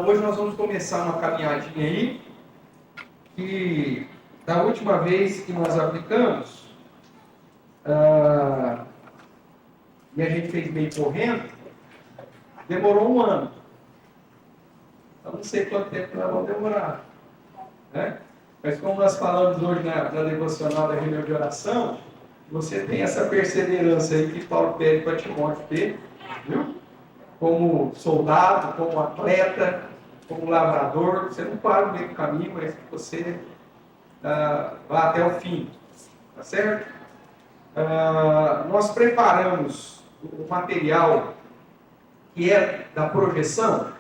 hoje nós vamos começar uma caminhadinha aí, que da última vez que nós aplicamos, e a gente fez meio correndo, demorou um ano. Eu não sei quanto tempo nós vamos demorar, né? Mas como nós falamos hoje na devocional da reunião de oração, você tem essa perseverança aí que Paulo pede para Timóteo ter, viu? Como soldado, como atleta, como lavrador, você não para no meio do caminho, mas que você vá até o fim, tá certo? Nós preparamos o material que é da projeção,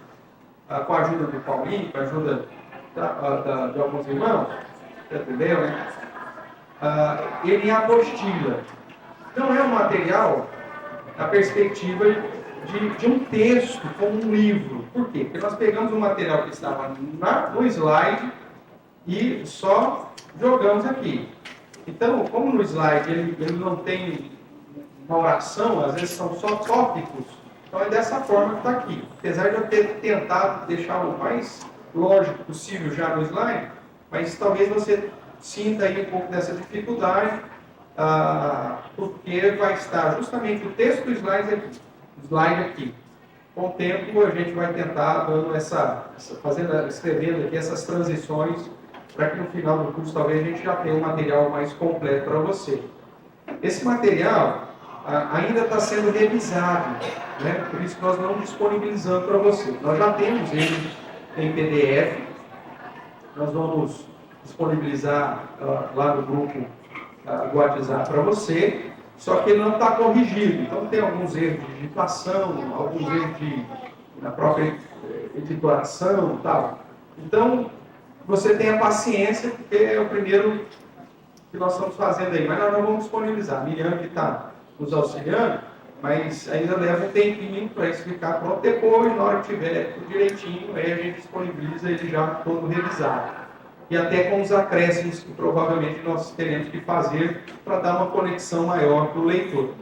com a ajuda do Paulinho, com a ajuda de alguns irmãos, entendeu, né? Ele é apostila. Não é um material na perspectiva de um texto, como um livro. Por quê? Porque nós pegamos um material que estava no slide e só jogamos aqui. Então, como no slide ele não tem uma oração, às vezes são só tópicos, então é dessa forma que está aqui. Apesar de eu ter tentado deixar o mais lógico possível já no slide, mas talvez você sinta aí um pouco dessa dificuldade, porque vai estar justamente o texto do slide aqui. Com o tempo a gente vai tentar dando escrevendo aqui essas transições, para que no final do curso talvez a gente já tenha um material mais completo para você. Esse material ainda está sendo revisado, né? Por isso que nós não disponibilizamos para você. Nós já temos ele em PDF, nós vamos disponibilizar lá no grupo do WhatsApp para você, só que ele não está corrigido. Então tem alguns erros de digitação, alguns erros na própria editoração e tal. Então, você tenha paciência, porque é o primeiro que nós estamos fazendo aí. Mas nós não vamos disponibilizar. A Miriam que está nos auxiliando, mas ainda leva um tempinho para explicar pronto. Depois, na hora que tiver tudo direitinho, aí a gente disponibiliza ele já todo revisado. E até com os acréscimos que provavelmente nós teremos que fazer para dar uma conexão maior para o leitor.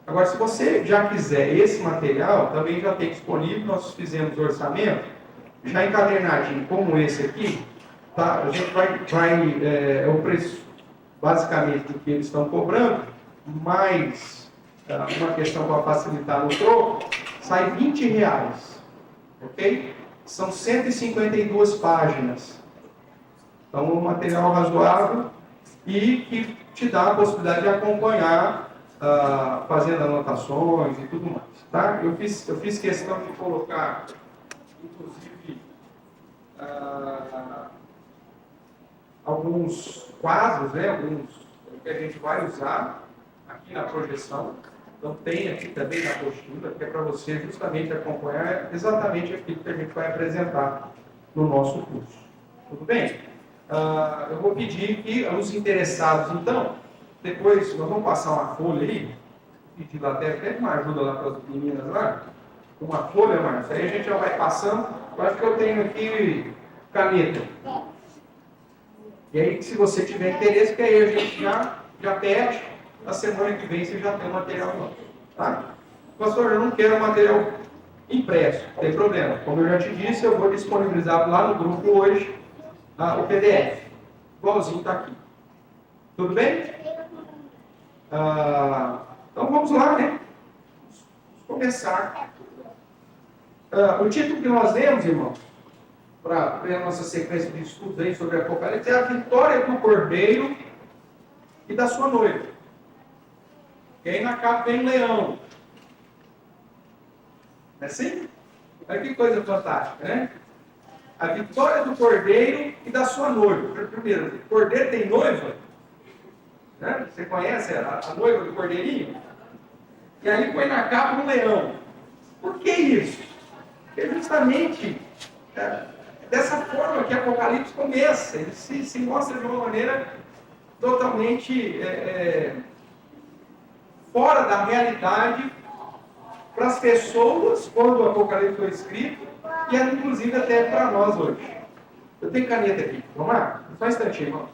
Agora, se você já quiser esse material, também já tem disponível. Nós fizemos o orçamento, já encadernadinho como esse aqui. Tá? A gente é o preço basicamente do que eles estão cobrando, mais uma questão para facilitar no troco, sai R$20, ok? São 152 páginas. Então, um material razoável e que te dá a possibilidade de acompanhar, fazendo anotações e tudo mais. Tá? Eu fiz questão de colocar, inclusive, alguns quadros, né, alguns que a gente vai usar aqui na projeção. Então tem aqui também na apostila, que é para você justamente acompanhar exatamente aquilo que a gente vai apresentar no nosso curso. Tudo bem? Eu vou pedir que os interessados, então, depois nós vamos passar uma folha aí, pedir lá até uma ajuda lá para as meninas lá, uma folha, Márcia, aí a gente já vai passando. Eu acho que eu tenho aqui caneta. E aí, se você tiver interesse, que aí a gente já pede, na semana que vem você já tem o material novo. Tá? Pastor, eu não quero material impresso, não tem problema. Como eu já te disse, eu vou disponibilizar lá no grupo hoje o PDF. Igualzinho está aqui. Tudo bem? Então vamos lá, né? Vamos começar. O título que nós lemos, irmãos, para a nossa sequência de estudos aí sobre Apocalipse, é a vitória do Cordeiro e da sua noiva. E aí na capa vem um leão. Não é assim? Olha que coisa fantástica, né? A vitória do Cordeiro e da sua noiva. Primeiro, o Cordeiro tem noiva? Né? Você conhece a noiva do Cordeirinho? E aí põe na capa um leão. Por que isso? Porque justamente dessa forma que Apocalipse começa. Ele se mostra de uma maneira totalmente fora da realidade para as pessoas quando o Apocalipse foi escrito e inclusive até para nós hoje. Eu tenho caneta aqui. Vamos lá? Só um instantinho, irmão.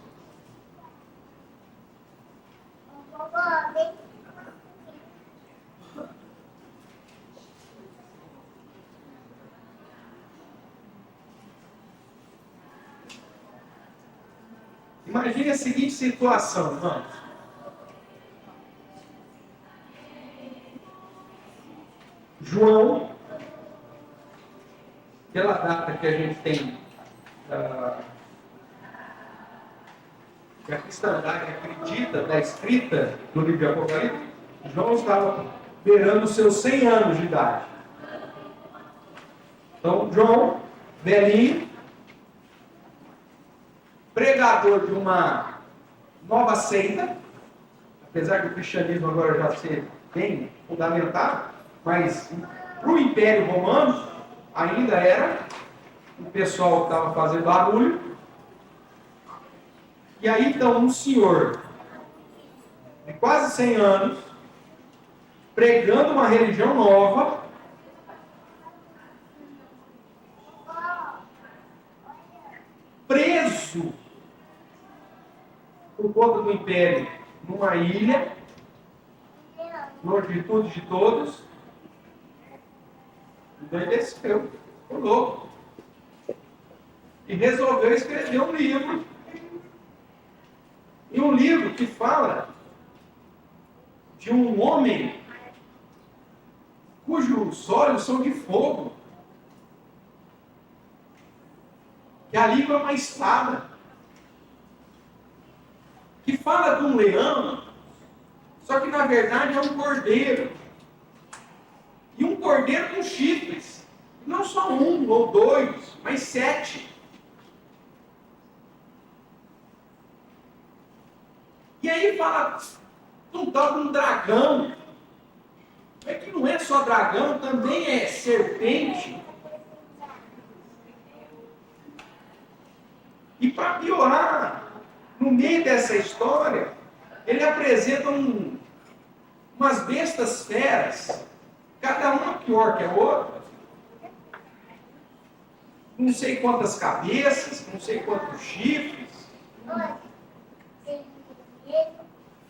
Imagine a seguinte situação, irmãos. João, pela data que a gente tem, que a cristandade acredita da escrita do livro de Apocalipse, João estava beirando os seus 100 anos de idade. Então, João, velhinho, pregador de uma nova seita, apesar do cristianismo agora já ser bem fundamentado, mas para o Império Romano ainda era o pessoal que estava fazendo barulho. E aí então um senhor de quase 100 anos, pregando uma religião nova, preso por conta do Império numa ilha, longe de tudo e de todos, endoideceu, ficou louco. E resolveu escrever um livro. E um livro que fala de um homem cujos olhos são de fogo, que a língua é uma espada, que fala de um leão, só que na verdade é um cordeiro. E um cordeiro com chifres. Não só um ou dois, mas 7. E aí fala de um tal de um dragão. É que não é só dragão, também é serpente. E para piorar, no meio dessa história, ele apresenta umas bestas feras, cada uma pior que a outra. Não sei quantas cabeças, não sei quantos chifres.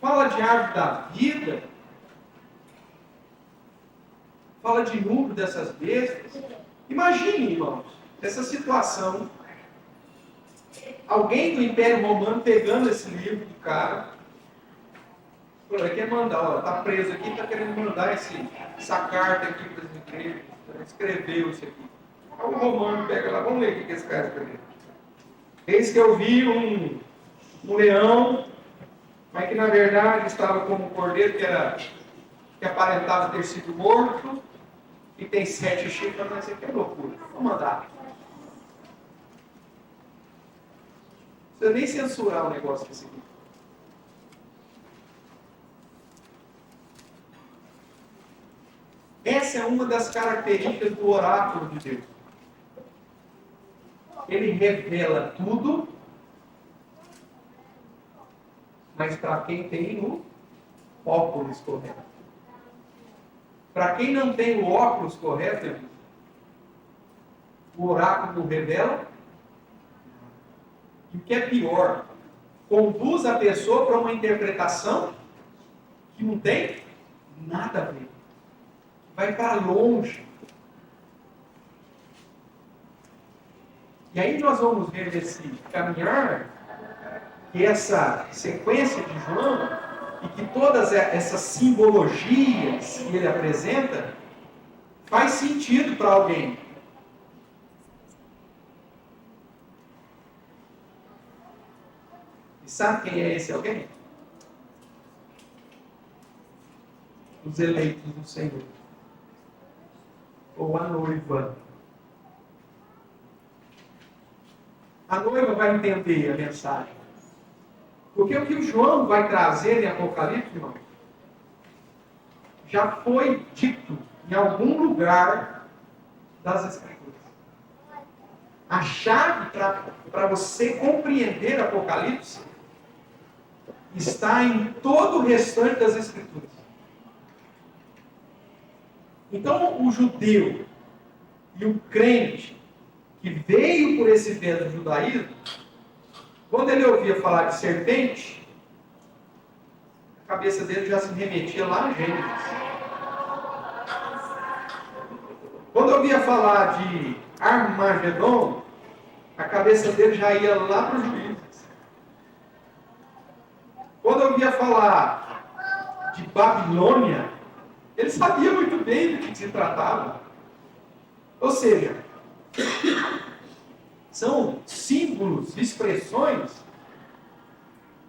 Fala de árvore da vida. Fala de número dessas bestas. Imagine, irmãos, essa situação. Alguém do Império Romano pegando esse livro do cara. Ele quer mandar, está preso aqui, está querendo mandar essa carta aqui para as igrejas. Escreveu isso aqui. Aí o romano pega lá, vamos ler o que esse cara escreveu. Eis que eu vi um leão, mas que na verdade estava como um cordeiro que aparentava ter sido morto, e tem 7 chifres, mas isso aqui é loucura. Vou mandar. Não precisa nem censurar o negócio desse aqui. Essa é uma das características do oráculo de Deus. Ele revela tudo, mas para quem tem o óculos correto. Para quem não tem o óculos correto, o oráculo não revela. E o que é pior, conduz a pessoa para uma interpretação que não tem nada a ver. Vai para longe. E aí nós vamos ver nesse caminhar que essa sequência de João e que todas essas simbologias que ele apresenta faz sentido para alguém. E sabe quem é esse alguém? Os eleitos do Senhor. Ou a noiva. A noiva vai entender a mensagem. Porque o que o João vai trazer em Apocalipse, irmão, já foi dito em algum lugar das Escrituras. A chave para você compreender Apocalipse está em todo o restante das Escrituras. Então, o judeu e o crente que veio por esse vento do judaísmo, quando ele ouvia falar de serpente, a cabeça dele já se remetia lá a Gênesis. Quando ouvia falar de Armagedon, a cabeça dele já ia lá para os Juízes. ouvia falar de Babilônia, ele sabia muito bem do que se tratava. Ou seja, são símbolos, expressões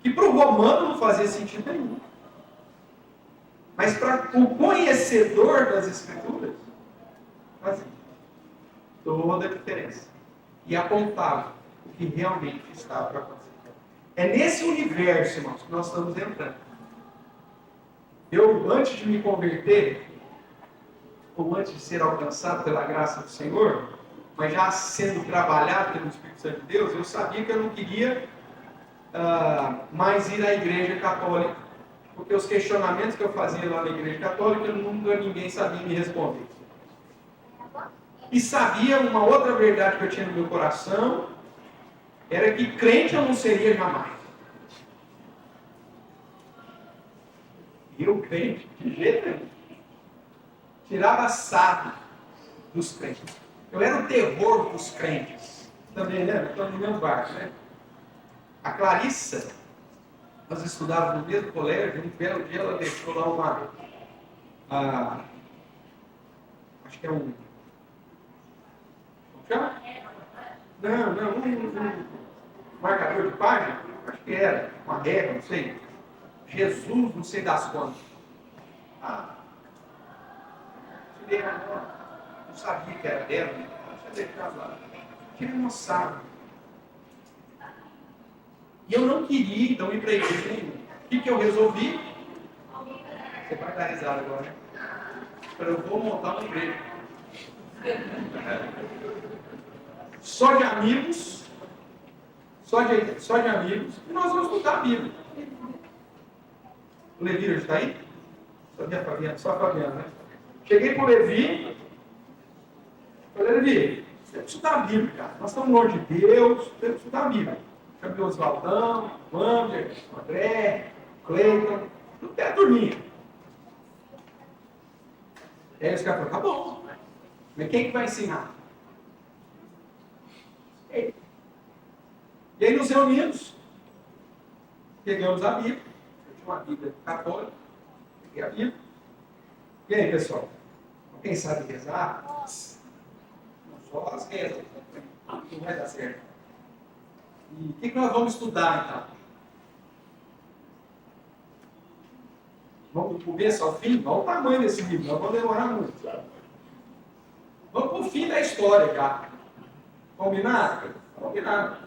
que para o romano não fazia sentido nenhum. Mas para o conhecedor das Escrituras, fazia toda a diferença. E apontava o que realmente estava para acontecer. É nesse universo, irmãos, que nós estamos entrando. Eu, antes de me converter, ou antes de ser alcançado pela graça do Senhor, mas já sendo trabalhado pelo Espírito Santo de Deus, eu sabia que eu não queria mais ir à igreja católica, porque os questionamentos que eu fazia lá na igreja católica, nunca ninguém sabia me responder. E sabia uma outra verdade que eu tinha no meu coração, era que crente eu não seria jamais. E eu crente, de jeito nenhum. Tirava sarro dos crentes. Eu era o terror dos crentes. Também, né? Estou no mesmo barco, né? A Clarissa, nós estudávamos no mesmo colégio, um belo dia ela deixou lá acho que é um... Como chama? Não, um marcador de página, acho que era, uma régua, não sei. Jesus, não sei das quantas. Tirei a mão, não sabia que era dela, não sabia deixar lá. Tirei uma sábado. E eu não queria, então, ir para a igreja nenhuma. O que eu resolvi? Você vai dar risada agora, né? Eu vou montar uma igreja. Só de amigos, só de amigos, e nós vamos estudar a Bíblia. O Levi está aí? Só a Fabiana, né? Cheguei para o Levi, falei, Levi, você tem que estudar a Bíblia, cara. Nós estamos longe de Deus, temos que estudar a Bíblia. Chamei o Oswaldão, o Wander, o André, o Cleiton, tudo até a turminha. E aí os caras falaram, tá bom, mas quem que vai ensinar? E aí nos reunimos, pegamos a Bíblia, eu tinha uma Bíblia católica, peguei a Bíblia. E aí, pessoal? Quem sabe rezar? Não só as rezas, não vai dar certo. E o que nós vamos estudar então? Vamos do começo ao fim? Olha o tamanho desse livro, nós vamos demorar muito. Vamos para o fim da história, cara. Combinado? Combinado.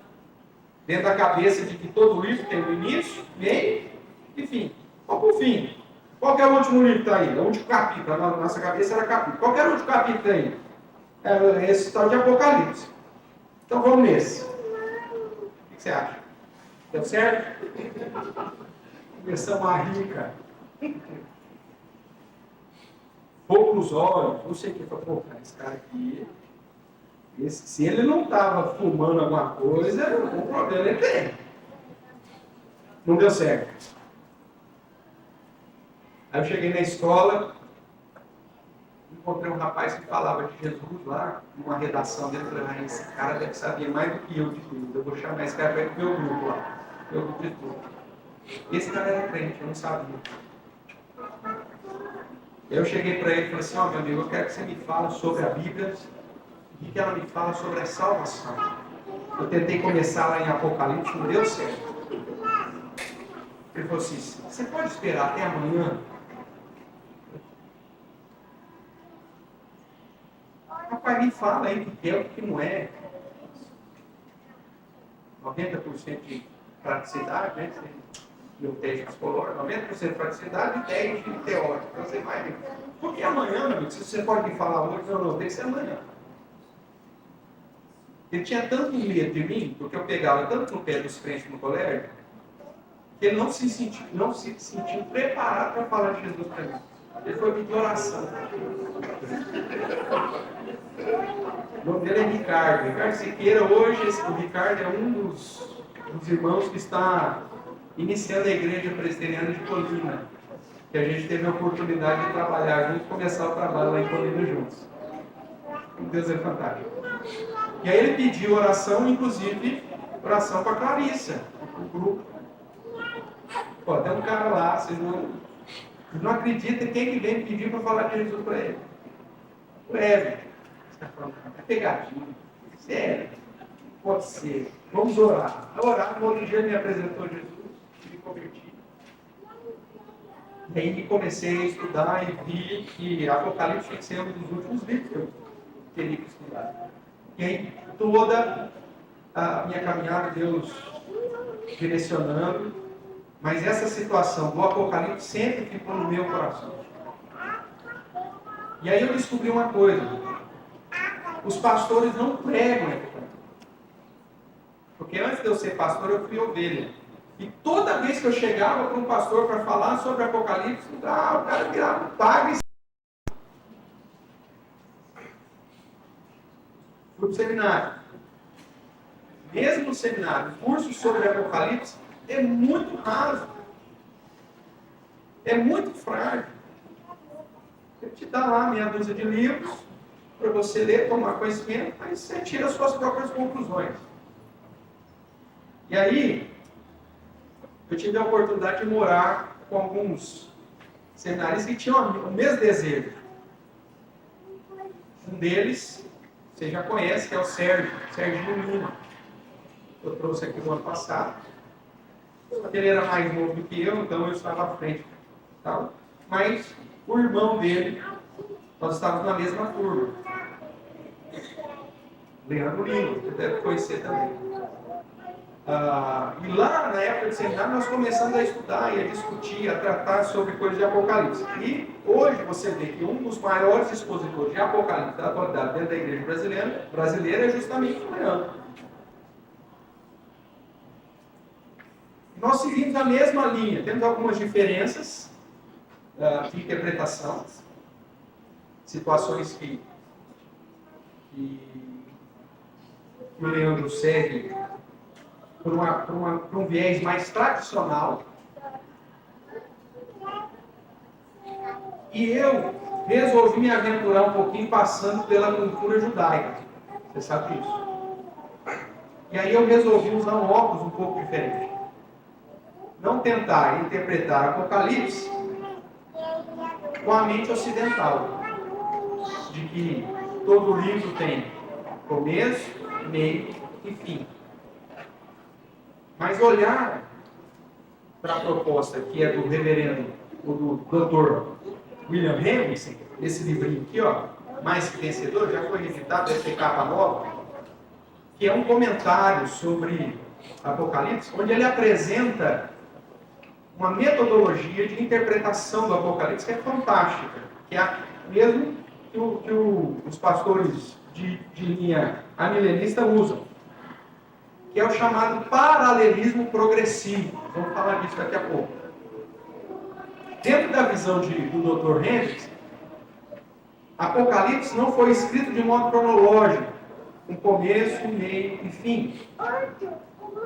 Dentro da cabeça de que todo livro tem um início, meio e fim. Vamos para o fim. Qual que é o último livro que está aí? O último capítulo. Na nossa cabeça era capítulo. Qual que era o último capítulo aí? É esse tal de Apocalipse. Então vamos nesse. O que você acha? Deu certo? Começamos a rir, cara. Fogo nos olhos. Não sei o que. Pô, cara, esse cara aqui... se ele não estava fumando alguma coisa, o problema ele tem. Não deu certo. Aí eu cheguei na escola, encontrei um rapaz que falava de Jesus lá, numa redação dele, eu falei, esse cara deve saber mais do que eu de tudo. Eu vou chamar esse cara para ir pro meu grupo lá, meu grupo de tudo. Esse cara era crente, eu não sabia. Eu cheguei para ele e falei assim, meu amigo, eu quero que você me fale sobre a Bíblia, e que ela me fala sobre a salvação. Eu tentei começar lá em Apocalipse, não deu certo. Ele falou assim, você pode esperar até amanhã? Rapaz, me fala aí o que é, o que não é. 90% de praticidade, né? Meu teste psicológico, 90% de praticidade e 10% de teórico. Então você vai. Por que amanhã, meu amigo? Se você pode me falar hoje, não, tem que ser amanhã. Ele tinha tanto medo de mim, porque eu pegava tanto no pé dos crentes no colégio, que ele não se sentiu preparado para falar de Jesus para mim. Ele foi pedir oração. O nome dele é Ricardo. Ricardo Siqueira, hoje, o Ricardo é um dos irmãos que está iniciando a igreja presbiteriana de Colina. Que a gente teve a oportunidade de trabalhar juntos, começar o trabalho lá em Colina juntos. Deus é fantástico. E aí ele pediu oração, inclusive oração para a Clarissa, o grupo. Ó, tem um cara lá, vocês não acreditam quem que vem pedir para falar de Jesus para ele. O Evan. É pegadinha. Sério. Pode ser. Vamos orar. Orar, no outro dia ele me apresentou Jesus, me converti. E aí comecei a estudar e vi que Apocalipse tinha que ser um dos últimos livros que eu teria que estudar. E aí toda a minha caminhada, Deus direcionando, mas essa situação do Apocalipse sempre ficou no meu coração. E aí eu descobri uma coisa: os pastores não pregam Apocalipse. Porque antes de eu ser pastor, eu fui ovelha. E toda vez que eu chegava para um pastor para falar sobre Apocalipse, o cara virava um padre. Fui para o seminário. Mesmo no seminário, o curso sobre Apocalipse é muito raso. É muito frágil. Ele te dá lá meia dúzia de livros para você ler, tomar conhecimento, mas você tira as suas próprias conclusões. E aí, eu tive a oportunidade de morar com alguns seminaristas que tinham o mesmo desejo. Um deles, você já conhece, que é o Sérgio Lima. Eu trouxe aqui no ano passado. Só que ele era mais novo do que eu, então eu estava à frente. Tal. Mas o irmão dele, nós estávamos na mesma turma. Leandro Lima, você deve conhecer também. E lá na época de seminário nós começamos a estudar e a discutir, a tratar sobre coisas de Apocalipse. E hoje você vê que um dos maiores expositores de Apocalipse da atualidade dentro da igreja brasileira é justamente o Leandro. Nós seguimos a mesma linha, temos algumas diferenças de interpretação, situações que o Leandro segue por um viés mais tradicional. E eu resolvi me aventurar um pouquinho passando pela cultura judaica. Você sabe disso. E aí eu resolvi usar um óculos um pouco diferente. Não tentar interpretar Apocalipse com a mente ocidental. De que todo livro tem começo, meio e fim. Mas olhar para a proposta que é do reverendo, ou do doutor William Hendrickson, esse livrinho aqui, ó, Mais que Vencedor, já foi editado, deve ter capa nova, que é um comentário sobre Apocalipse, onde ele apresenta uma metodologia de interpretação do Apocalipse que é fantástica, que é mesmo que os pastores de linha amilenista usam, que é o chamado paralelismo progressivo. Vamos falar disso daqui a pouco. Dentro da visão do Dr. Hendricks, Apocalipse não foi escrito de modo cronológico, com começo, meio e fim,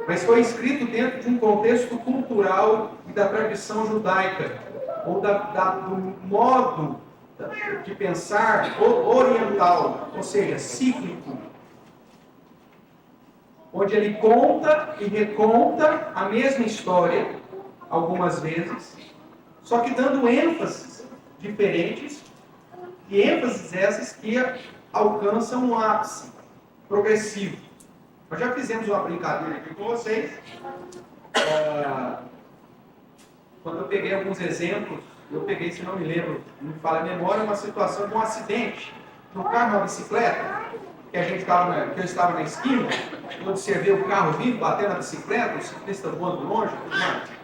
mas foi escrito dentro de um contexto cultural e da tradição judaica, ou do modo de pensar oriental, ou seja, cíclico, onde ele conta e reconta a mesma história, algumas vezes, só que dando ênfases diferentes, e ênfases essas que alcançam um ápice progressivo. Nós já fizemos uma brincadeira aqui com vocês, quando eu peguei alguns exemplos, se não me lembro, não me fala a memória, uma situação de um acidente, no carro, uma bicicleta, que eu estava na esquina, eu observei o carro vindo, batendo na bicicleta, o ciclista voando longe, tudo mais.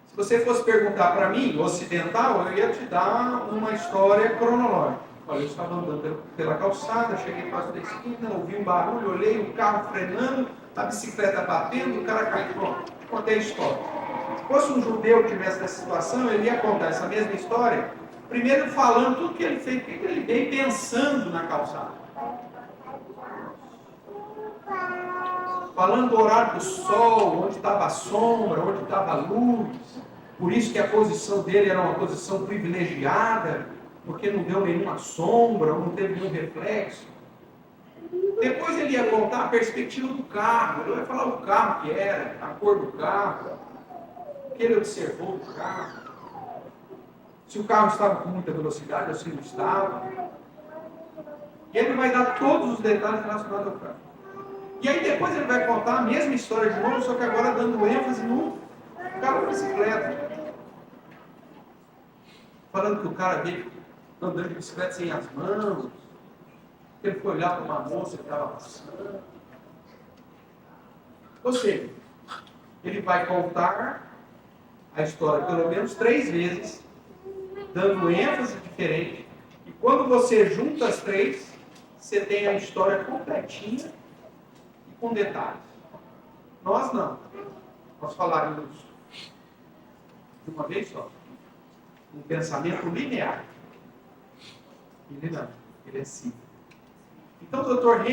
Se você fosse perguntar para mim, ocidental, eu ia te dar uma história cronológica. Olha, eu estava andando pela calçada, cheguei perto da esquina, ouvi um barulho, olhei o carro frenando, a bicicleta batendo, o cara caiu. Pronto, contei a história. Se fosse um judeu que tivesse nessa situação, ele ia contar essa mesma história, primeiro falando tudo que ele fez, o que ele veio pensando na calçada. Falando do horário do sol, onde estava a sombra, onde estava a luz. Por isso que a posição dele era uma posição privilegiada, porque não deu nenhuma sombra, não teve nenhum reflexo. Depois ele ia contar a perspectiva do carro, ele ia falar o carro que era, a cor do carro, que ele observou do carro, se o carro estava com muita velocidade ou se não estava. E ele vai dar todos os detalhes relacionados ao carro. E aí depois ele vai contar a mesma história de novo, só que agora dando ênfase no carro de bicicleta. Falando que o cara veio andando de bicicleta sem as mãos, que ele foi olhar para uma moça que estava passando. Ou seja, ele vai contar a história pelo menos 3 vezes, dando ênfase diferente, e quando você junta as 3, você tem a história completinha e com detalhes. Nós não. Nós falaremos de uma vez só. Um pensamento linear. Ele não. Ele é simples. Então o Dr.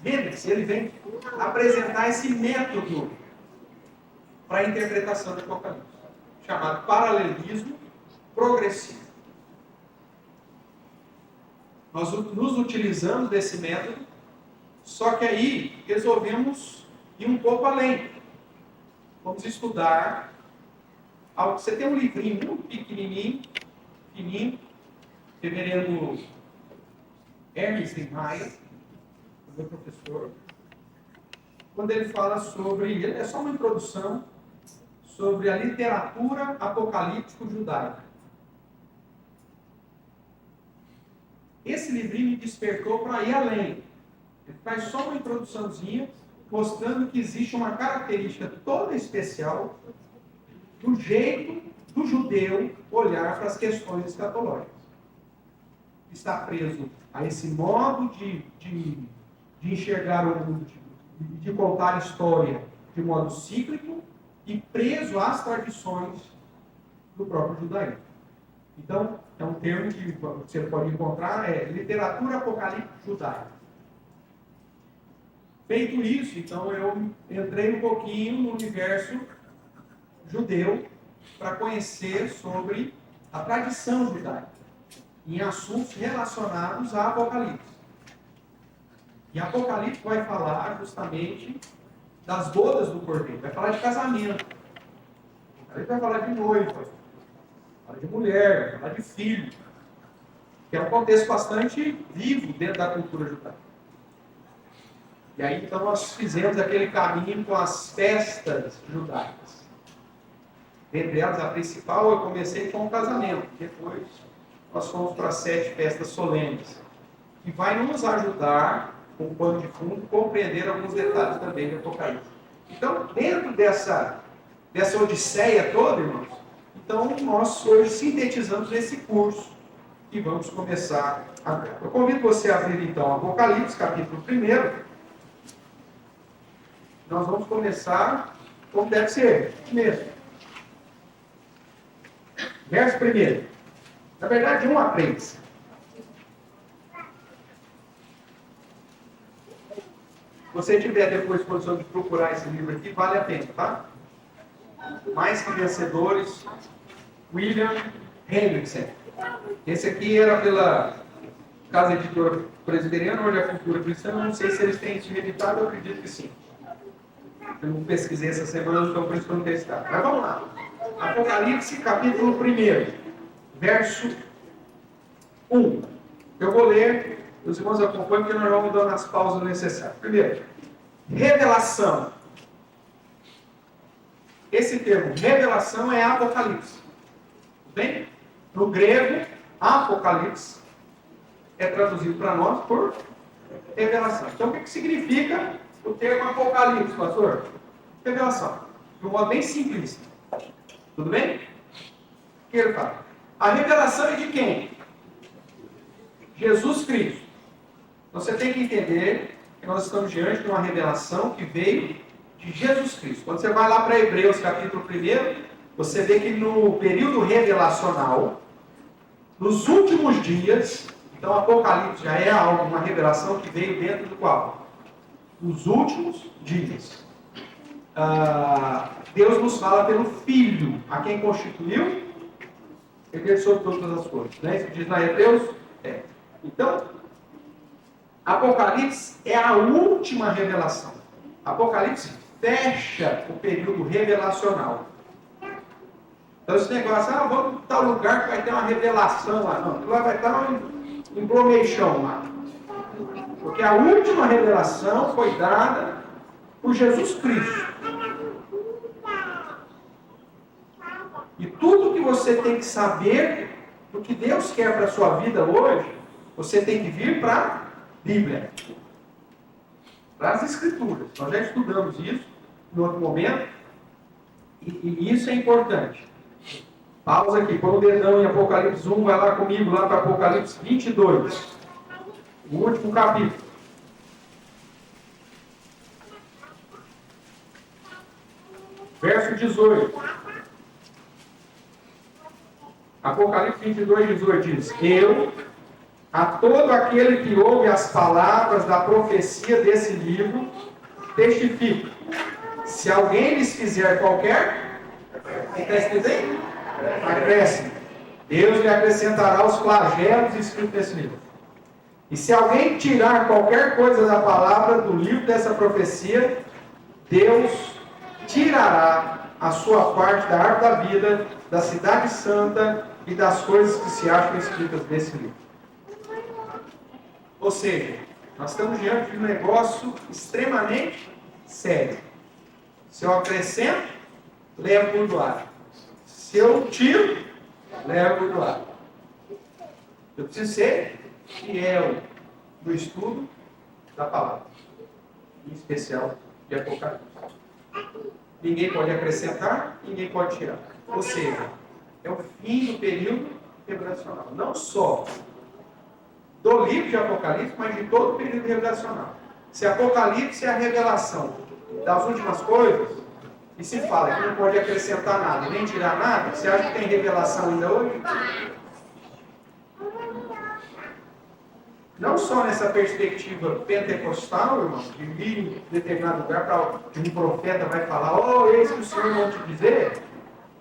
Hendricks, ele vem apresentar esse método para a interpretação do Apocalipse, chamado paralelismo progressivo. Nós nos utilizamos desse método, só que aí resolvemos ir um pouco além. Vamos estudar algo. Você tem um livrinho muito pequenininho, fininho, reverendo Ernest Maia, meu professor, quando ele fala sobre, é só uma introdução, sobre a literatura apocalíptico-judaica. Esse livrinho me despertou para ir além. Ele faz só uma introduçãozinha, mostrando que existe uma característica toda especial do jeito do judeu olhar para as questões escatológicas. Está preso a esse modo de enxergar o mundo, de contar a história de modo cíclico e preso às tradições do próprio judaísmo. Então, é um termo que você pode encontrar, literatura apocalíptica judaica. Feito isso, então eu entrei um pouquinho no universo judeu para conhecer sobre a tradição judaica em assuntos relacionados a Apocalipse. E Apocalipse vai falar justamente das bodas do Cordeiro, vai falar de casamento, aí vai falar de noiva, vai falar de mulher, vai falar de filho, que é um contexto bastante vivo dentro da cultura judaica. E aí então nós fizemos aquele caminho com as festas judaicas. Dentre elas, a principal, eu comecei com o casamento, depois nós fomos para as 7 festas solenes, que vai nos ajudar, com o pano de fundo, compreender alguns detalhes também do Apocalipse. Então, dentro dessa odisseia toda, irmãos, então nós hoje sintetizamos esse curso que vamos começar agora. Eu convido você a abrir então Apocalipse, capítulo 1. Nós vamos começar como deve ser, mesmo. Verso 1. Na verdade, 1 a 3. Se você tiver depois condição de procurar esse livro aqui, vale a pena, tá? Mais que Vencedores, William Hendrickson. Esse aqui era pela Casa Editora Presbiteriana, hoje é a Cultura Cristã. Não sei se eles têm isso reeditado, eu acredito que sim. Eu não pesquisei essa semana, então por isso que eu não tenho estado. Mas vamos lá. Apocalipse, capítulo 1, verso 1. Eu vou ler, os irmãos acompanham, porque nós vamos dando as pausas necessárias. Primeiro, revelação. Esse termo, revelação, é Apocalipse. Bem? No grego, Apocalipse é traduzido para nós por revelação. Então, o que significa o termo Apocalipse, pastor? Revelação. De um modo bem simplista. Tudo bem? O que ele fala? A revelação é de quem? Jesus Cristo. Você tem que entender que nós estamos diante de uma revelação que veio de Jesus Cristo. Quando você vai lá para Hebreus, capítulo 1, você vê que no período revelacional, nos últimos dias, então Apocalipse já é algo, uma revelação que veio dentro do qual? Nos últimos dias. Deus nos fala pelo Filho, a quem constituiu Ele sobre todas as coisas. Não é isso que diz lá em Hebreus? Então, Apocalipse é a última revelação. Apocalipse fecha o período revelacional. Então esse negócio, vamos para tal lugar que vai ter uma revelação lá. Não, lá vai estar um embromeixão lá. Porque a última revelação foi dada por Jesus Cristo. E tudo que você tem que saber do que Deus quer para a sua vida hoje, você tem que vir para a Bíblia. Para as Escrituras. Nós já estudamos isso em outro momento. E isso é importante. Pausa aqui, põe o dedão em Apocalipse 1, vai lá comigo, lá para Apocalipse 22. O último capítulo. Verso 18. Apocalipse 22, 18 diz: Eu, a todo aquele que ouve as palavras da profecia desse livro, testifico. Se alguém lhes fizer qualquer acréscimo, Deus lhe acrescentará os flagelos escritos nesse livro. E se alguém tirar qualquer coisa da palavra do livro dessa profecia, Deus tirará a sua parte da árvore da vida, da cidade santa e das coisas que se acham escritas nesse livro. Ou seja, nós estamos diante de um negócio extremamente sério. Se eu acrescento, levo por do lado. Se eu tiro, levo por do lado. Eu preciso ser fiel no estudo da palavra, em especial de Apocalipse. Ninguém pode acrescentar, ninguém pode tirar. Ou seja, é o fim do período revelacional. Não só do livro de Apocalipse, mas de todo o período revelacional. Se Apocalipse é a revelação das últimas coisas, e se fala que não pode acrescentar nada e nem tirar nada, você acha que tem revelação ainda hoje? Não só nessa perspectiva pentecostal, irmão, de vir em determinado lugar para um profeta vai falar, eis que o Senhor vai te dizer,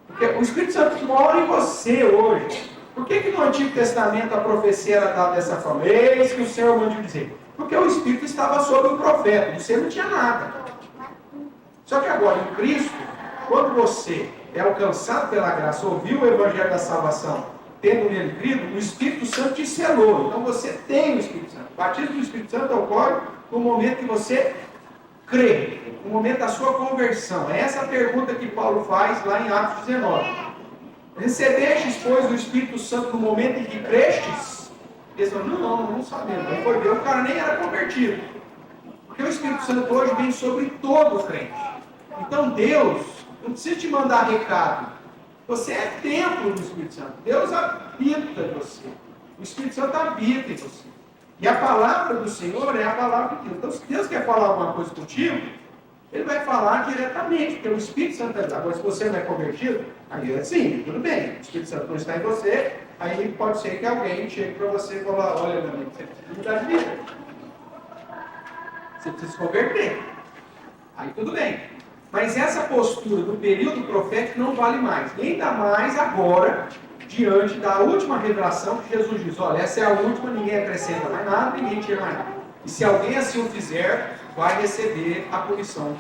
porque o Espírito Santo mora em você hoje. Por que no Antigo Testamento a profecia era dada dessa forma? Eis que o Senhor manda te dizer. Porque o Espírito estava sobre o profeta, você não tinha nada. Só que agora, em Cristo, quando você é alcançado pela graça, ouviu o Evangelho da salvação, tendo nele crido, o Espírito Santo te selou. Então você tem o Espírito Santo. O batismo do Espírito Santo ocorre no momento que você crê, no momento da sua conversão. É essa a pergunta que Paulo faz lá em Atos 19. Recebestes, pois, o Espírito Santo no momento em que crestes? Eles falam, não sabemos. Não foi ver, o cara nem era convertido. Porque o Espírito Santo hoje vem sobre todo o crente. Então Deus não precisa te mandar recado. Você é templo do Espírito Santo. Deus habita em você. O Espírito Santo habita em você. E a palavra do Senhor é a palavra de Deus. Então, se Deus quer falar alguma coisa contigo, Ele vai falar diretamente, porque o Espírito Santo é. Agora, se você não é convertido, aí é assim, tudo bem. O Espírito Santo não está em você, aí pode ser que alguém chegue para você e fale, olha, meu amigo, você precisa mudar de vida. Você precisa se converter. Aí tudo bem. Mas essa postura do período profético não vale mais. Ainda mais agora, diante da última revelação que Jesus diz, olha, essa é a última, ninguém acrescenta mais nada, ninguém tira mais nada. E se alguém assim o fizer, vai receber a punição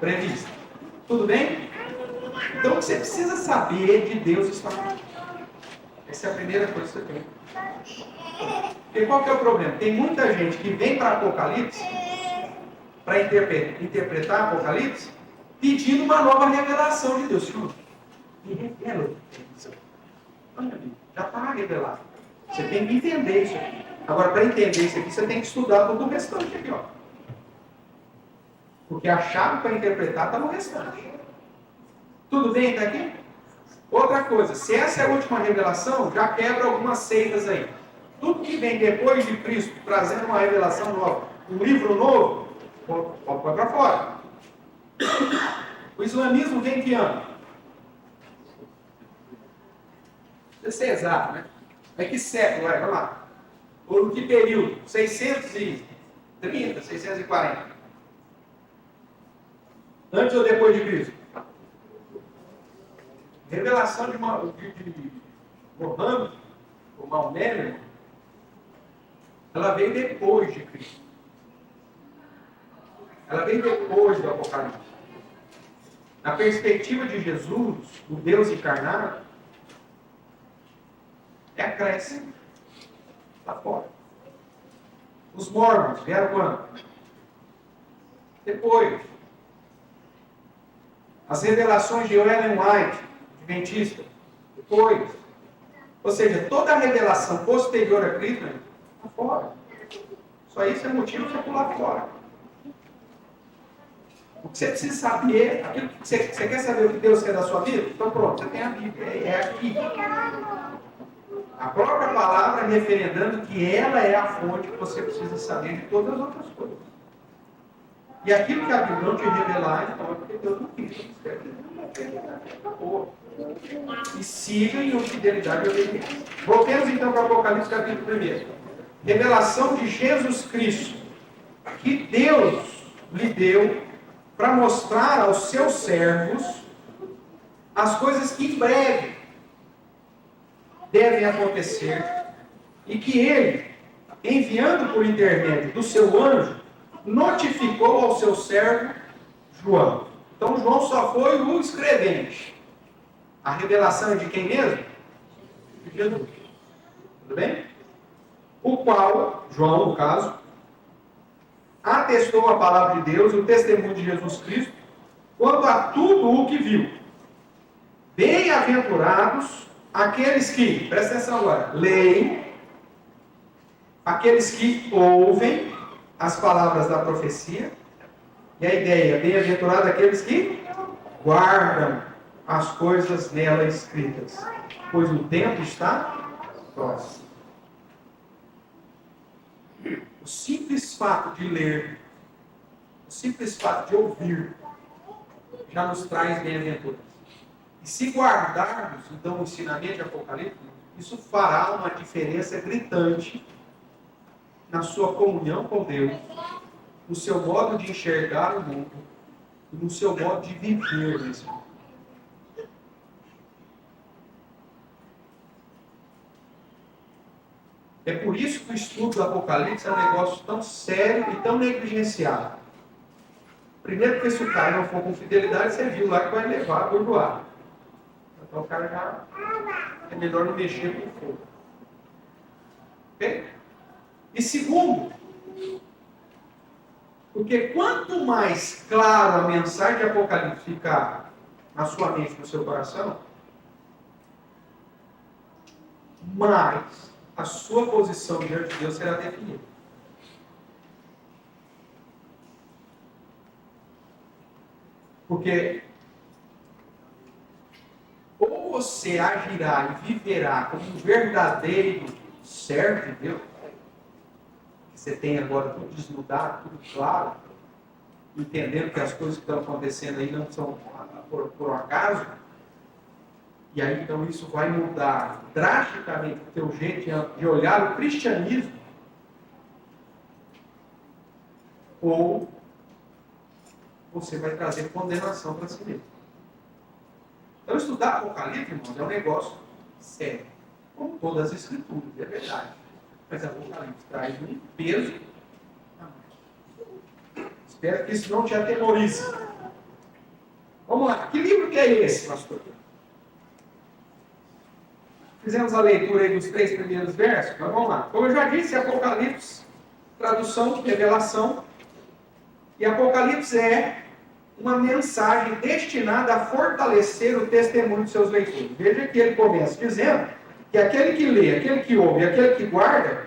prevista. Tudo bem? Então, o que você precisa saber de Deus está aqui. Essa é a primeira coisa que você tem. Porque qual que é o problema? Tem muita gente que vem para Apocalipse, para interpretar Apocalipse, pedindo uma nova revelação de Deus. Senhor, me revela. Olha, já está revelado. Você tem que entender isso aqui. Agora, para entender isso aqui, você tem que estudar todo o restante aqui, ó. Porque a chave para interpretar está no restante. Tudo bem até aqui? Outra coisa, se essa é a última revelação, já quebra algumas seitas aí. Tudo que vem depois de Cristo, trazendo uma revelação nova, um livro novo, pode para fora. O islamismo vem que ano? Isso é exato, né? É que século, vai lá. Ou que período? 630, 640. Antes ou depois de Cristo? Revelação de Mohammed, ou Maomé, ela veio depois de Cristo. Ela veio depois do Apocalipse. Na perspectiva de Jesus, o Deus encarnado, é acréscimo. Está fora. Os mormons vieram quando? Depois. As revelações de Ellen White, adventista, depois. Ou seja, toda a revelação posterior a Cristo está fora. Só isso é motivo para pular fora. O que você precisa saber, aquilo que você quer saber o que Deus quer da sua vida? Então pronto, você tem a Bíblia, é aqui. A própria palavra referendando que ela é a fonte que você precisa saber de todas as outras coisas. E aquilo que a Bíblia não te revelar, então é porque Deus não quis. Acabou. E siga em fidelidade e obediência. Voltemos então para o Apocalipse capítulo 1. Revelação de Jesus Cristo, que Deus lhe deu para mostrar aos seus servos as coisas que em breve devem acontecer e que ele, enviando por intermédio do seu anjo, notificou ao seu servo João. Então João só foi o escrevente. A revelação é de quem mesmo? De Jesus. Tudo bem? O qual, João no caso, atestou a palavra de Deus, o testemunho de Jesus Cristo, quanto a tudo o que viu. Bem-aventurados aqueles que, presta atenção agora, leem, aqueles que ouvem as palavras da profecia, e a ideia, bem-aventurado aqueles que guardam as coisas nela escritas, pois o tempo está próximo. O simples fato de ler, o simples fato de ouvir, já nos traz bem-aventurança. E se guardarmos, então, o ensinamento de Apocalipse, isso fará uma diferença gritante na sua comunhão com Deus, no seu modo de enxergar o mundo e no seu modo de viver nesse mundo. É por isso que o estudo do Apocalipse é um negócio tão sério e tão negligenciado. Primeiro, porque se o cara não for com fidelidade, você viu lá que vai levar a bordoada. Então o cara já é melhor não mexer com o fogo. Ok? E segundo, porque quanto mais claro a mensagem de Apocalipse ficar na sua mente, no seu coração, mais a sua posição diante de Deus será definida. Porque ou você agirá e viverá como um verdadeiro servo de Deus, que você tem agora tudo desnudado, tudo claro, entendendo que as coisas que estão acontecendo aí não são por um acaso, e aí então isso vai mudar drasticamente o teu jeito de olhar o cristianismo, ou você vai trazer condenação para si mesmo. Então estudar Apocalipse, irmãos, é um negócio sério, como todas as escrituras, é verdade. Mas Apocalipse traz um peso a mais. Espero que isso não te atemorize. Vamos lá, que livro que é esse, pastor? Fizemos a leitura aí dos 3 primeiros versos, mas vamos lá. Como eu já disse, Apocalipse, tradução de revelação, e Apocalipse é uma mensagem destinada a fortalecer o testemunho de seus leitores. Veja que ele começa dizendo que aquele que lê, aquele que ouve, aquele que guarda,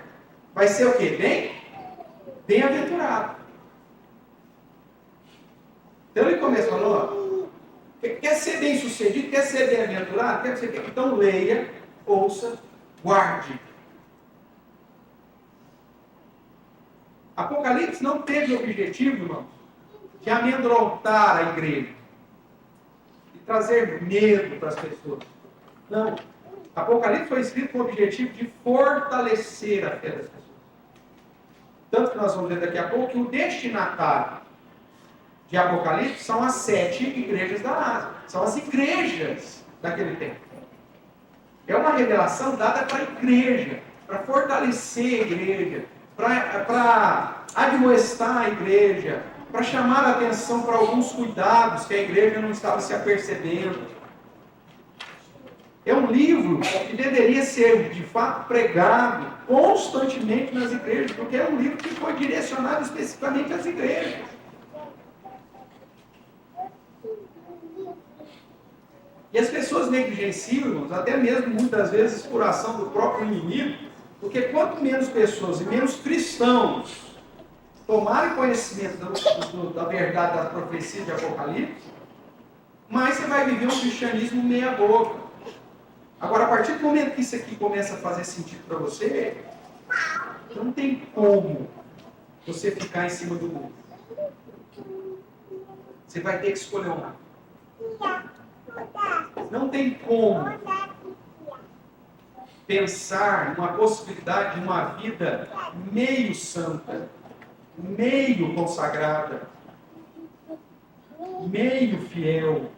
vai ser o quê? Bem-aventurado. Então ele começa falando, quer ser bem-sucedido, quer ser bem-aventurado, quer ser... Então leia, ouça, guarde. Apocalipse não teve o objetivo, irmãos, de amedrontar a igreja, de trazer medo para as pessoas. Não. Apocalipse foi escrito com o objetivo de fortalecer a fé das pessoas. Tanto que nós vamos ver daqui a pouco que o destinatário de Apocalipse são as 7 igrejas da Ásia. São as igrejas daquele tempo. É uma revelação dada para a igreja, para fortalecer a igreja, para admoestar a igreja, para chamar a atenção para alguns cuidados que a igreja não estava se apercebendo. É um livro que deveria ser, de fato, pregado constantemente nas igrejas, porque é um livro que foi direcionado especificamente às igrejas. E as pessoas negligenciam, até mesmo muitas vezes por ação do próprio inimigo, porque quanto menos pessoas e menos cristãos tomarem conhecimento da verdade da profecia de Apocalipse, mais você vai viver um cristianismo meia boca. Agora, a partir do momento que isso aqui começa a fazer sentido para você, não tem como você ficar em cima do muro. Você vai ter que escolher um lado. Não tem como pensar numa possibilidade de uma vida meio santa, meio consagrada, meio fiel.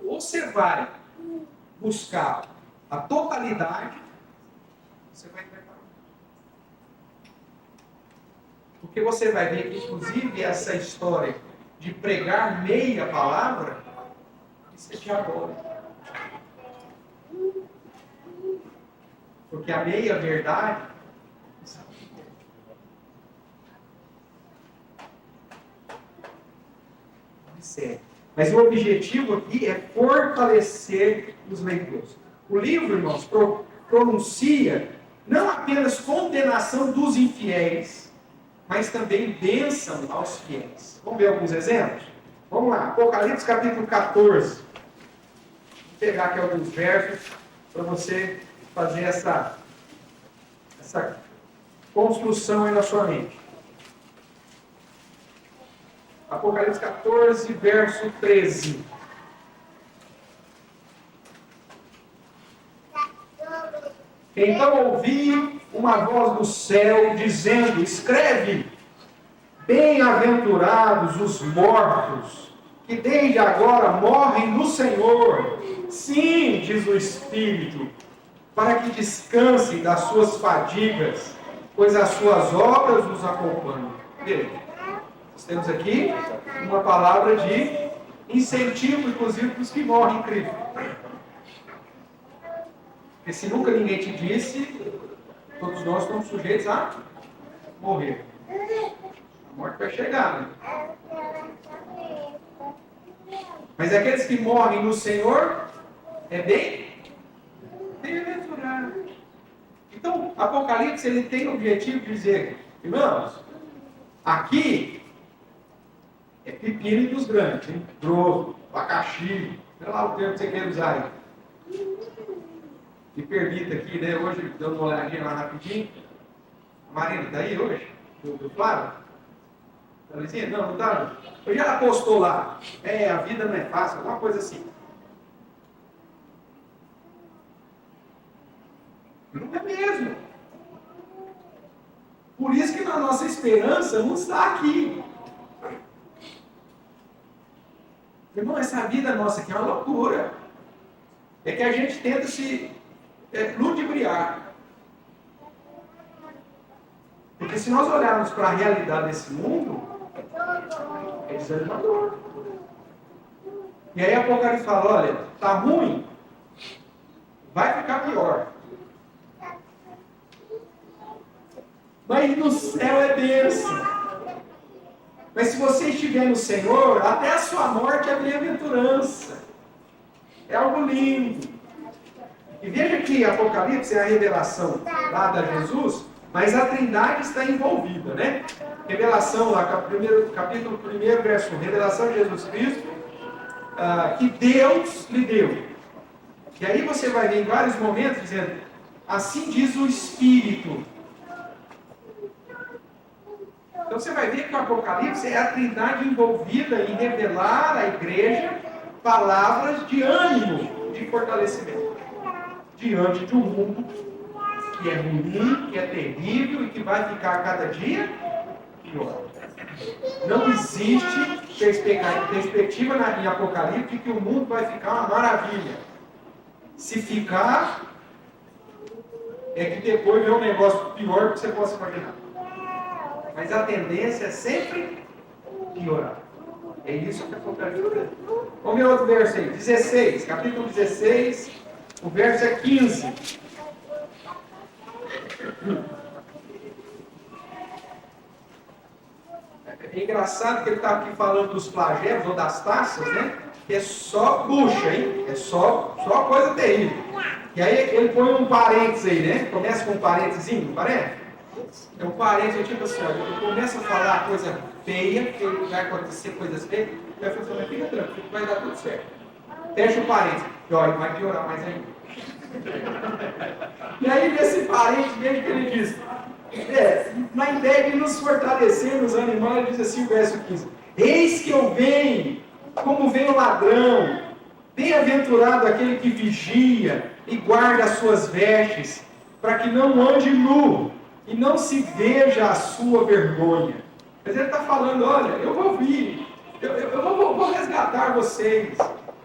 Ou você vai buscar a totalidade, você vai preparar. Porque você vai ver que, inclusive, essa história de pregar meia palavra, isso é diabólico. Porque a meia verdade, mas o objetivo aqui é fortalecer os leitores. O livro, irmãos, pronuncia não apenas condenação dos infiéis, mas também bênção aos fiéis. Vamos ver alguns exemplos? Vamos lá, Apocalipse capítulo 14. Vou pegar aqui alguns versos para você fazer essa construção aí na sua mente. Apocalipse 14, verso 13. Então ouvi uma voz do céu dizendo: escreve, bem-aventurados os mortos, que desde agora morrem no Senhor. Sim, diz o Espírito, para que descansem das suas fadigas, pois as suas obras os acompanham. Veja, nós temos aqui uma palavra de incentivo, inclusive, para os que morrem em Cristo. Porque se nunca ninguém te disse, todos nós estamos sujeitos a morrer. A morte vai chegar, né? Mas aqueles que morrem no Senhor, é bem-aventurado. Então, Apocalipse, ele tem o objetivo de dizer, irmãos, aqui é pepino dos grandes, hein? Grosso, abacaxi, sei lá o termo que você quer usar aí. Me permita aqui, né? Hoje, dando uma olhadinha lá rapidinho. A Marina está aí hoje? Do Flávio? Está dizendo? Não, não está. Hoje ela postou lá. A vida não é fácil, alguma coisa assim. Não é mesmo. Por isso que a nossa esperança não está aqui. Irmão, essa vida nossa aqui é uma loucura. É que a gente tenta se ludibriar. Porque se nós olharmos para a realidade desse mundo, é desanimador. E aí Apocalipse fala, olha, está ruim, vai ficar pior. Mas no céu é bênção. Mas se você estiver no Senhor, até a sua morte é bem-aventurança. É algo lindo. E veja que Apocalipse é a revelação dada a Jesus, mas a Trindade está envolvida, né? Revelação lá, capítulo 1, verso 1, revelação de Jesus Cristo, que Deus lhe deu. E aí você vai ver em vários momentos dizendo, assim diz o Espírito. Então você vai ver que o Apocalipse é a Trindade envolvida em revelar à igreja palavras de ânimo, de fortalecimento. Diante de um mundo que é ruim, que é terrível e que vai ficar cada dia pior. Não existe perspectiva em Apocalipse de que o mundo vai ficar uma maravilha. Se ficar, é que depois vem um negócio pior que você possa imaginar. Mas a tendência é sempre piorar. É isso que Apocalipse diz. Vamos ver outro verso aí, 16, capítulo 16, o verso é 15. É engraçado que ele está aqui falando dos flagelos ou das taças, né? Que é só bucha, hein? É só coisa terrível. E aí ele põe um parênteses aí, né? Começa com um parênteses, não parece? É um parênteses, tipo assim, ele começa a falar coisa feia, que vai acontecer coisas feias, e vai falar, fica tranquilo, vai dar tudo certo. Fecha o parênteses, e olha, vai piorar mais ainda. E aí nesse parênteses mesmo que ele diz, na ideia de nos fortalecer nos animais, ele diz assim, o verso 15, eis que eu venho, como vem o ladrão, bem-aventurado aquele que vigia e guarda as suas vestes, para que não ande nu e não se veja a sua vergonha. Mas ele está falando, olha, eu vou vir, eu vou resgatar vocês.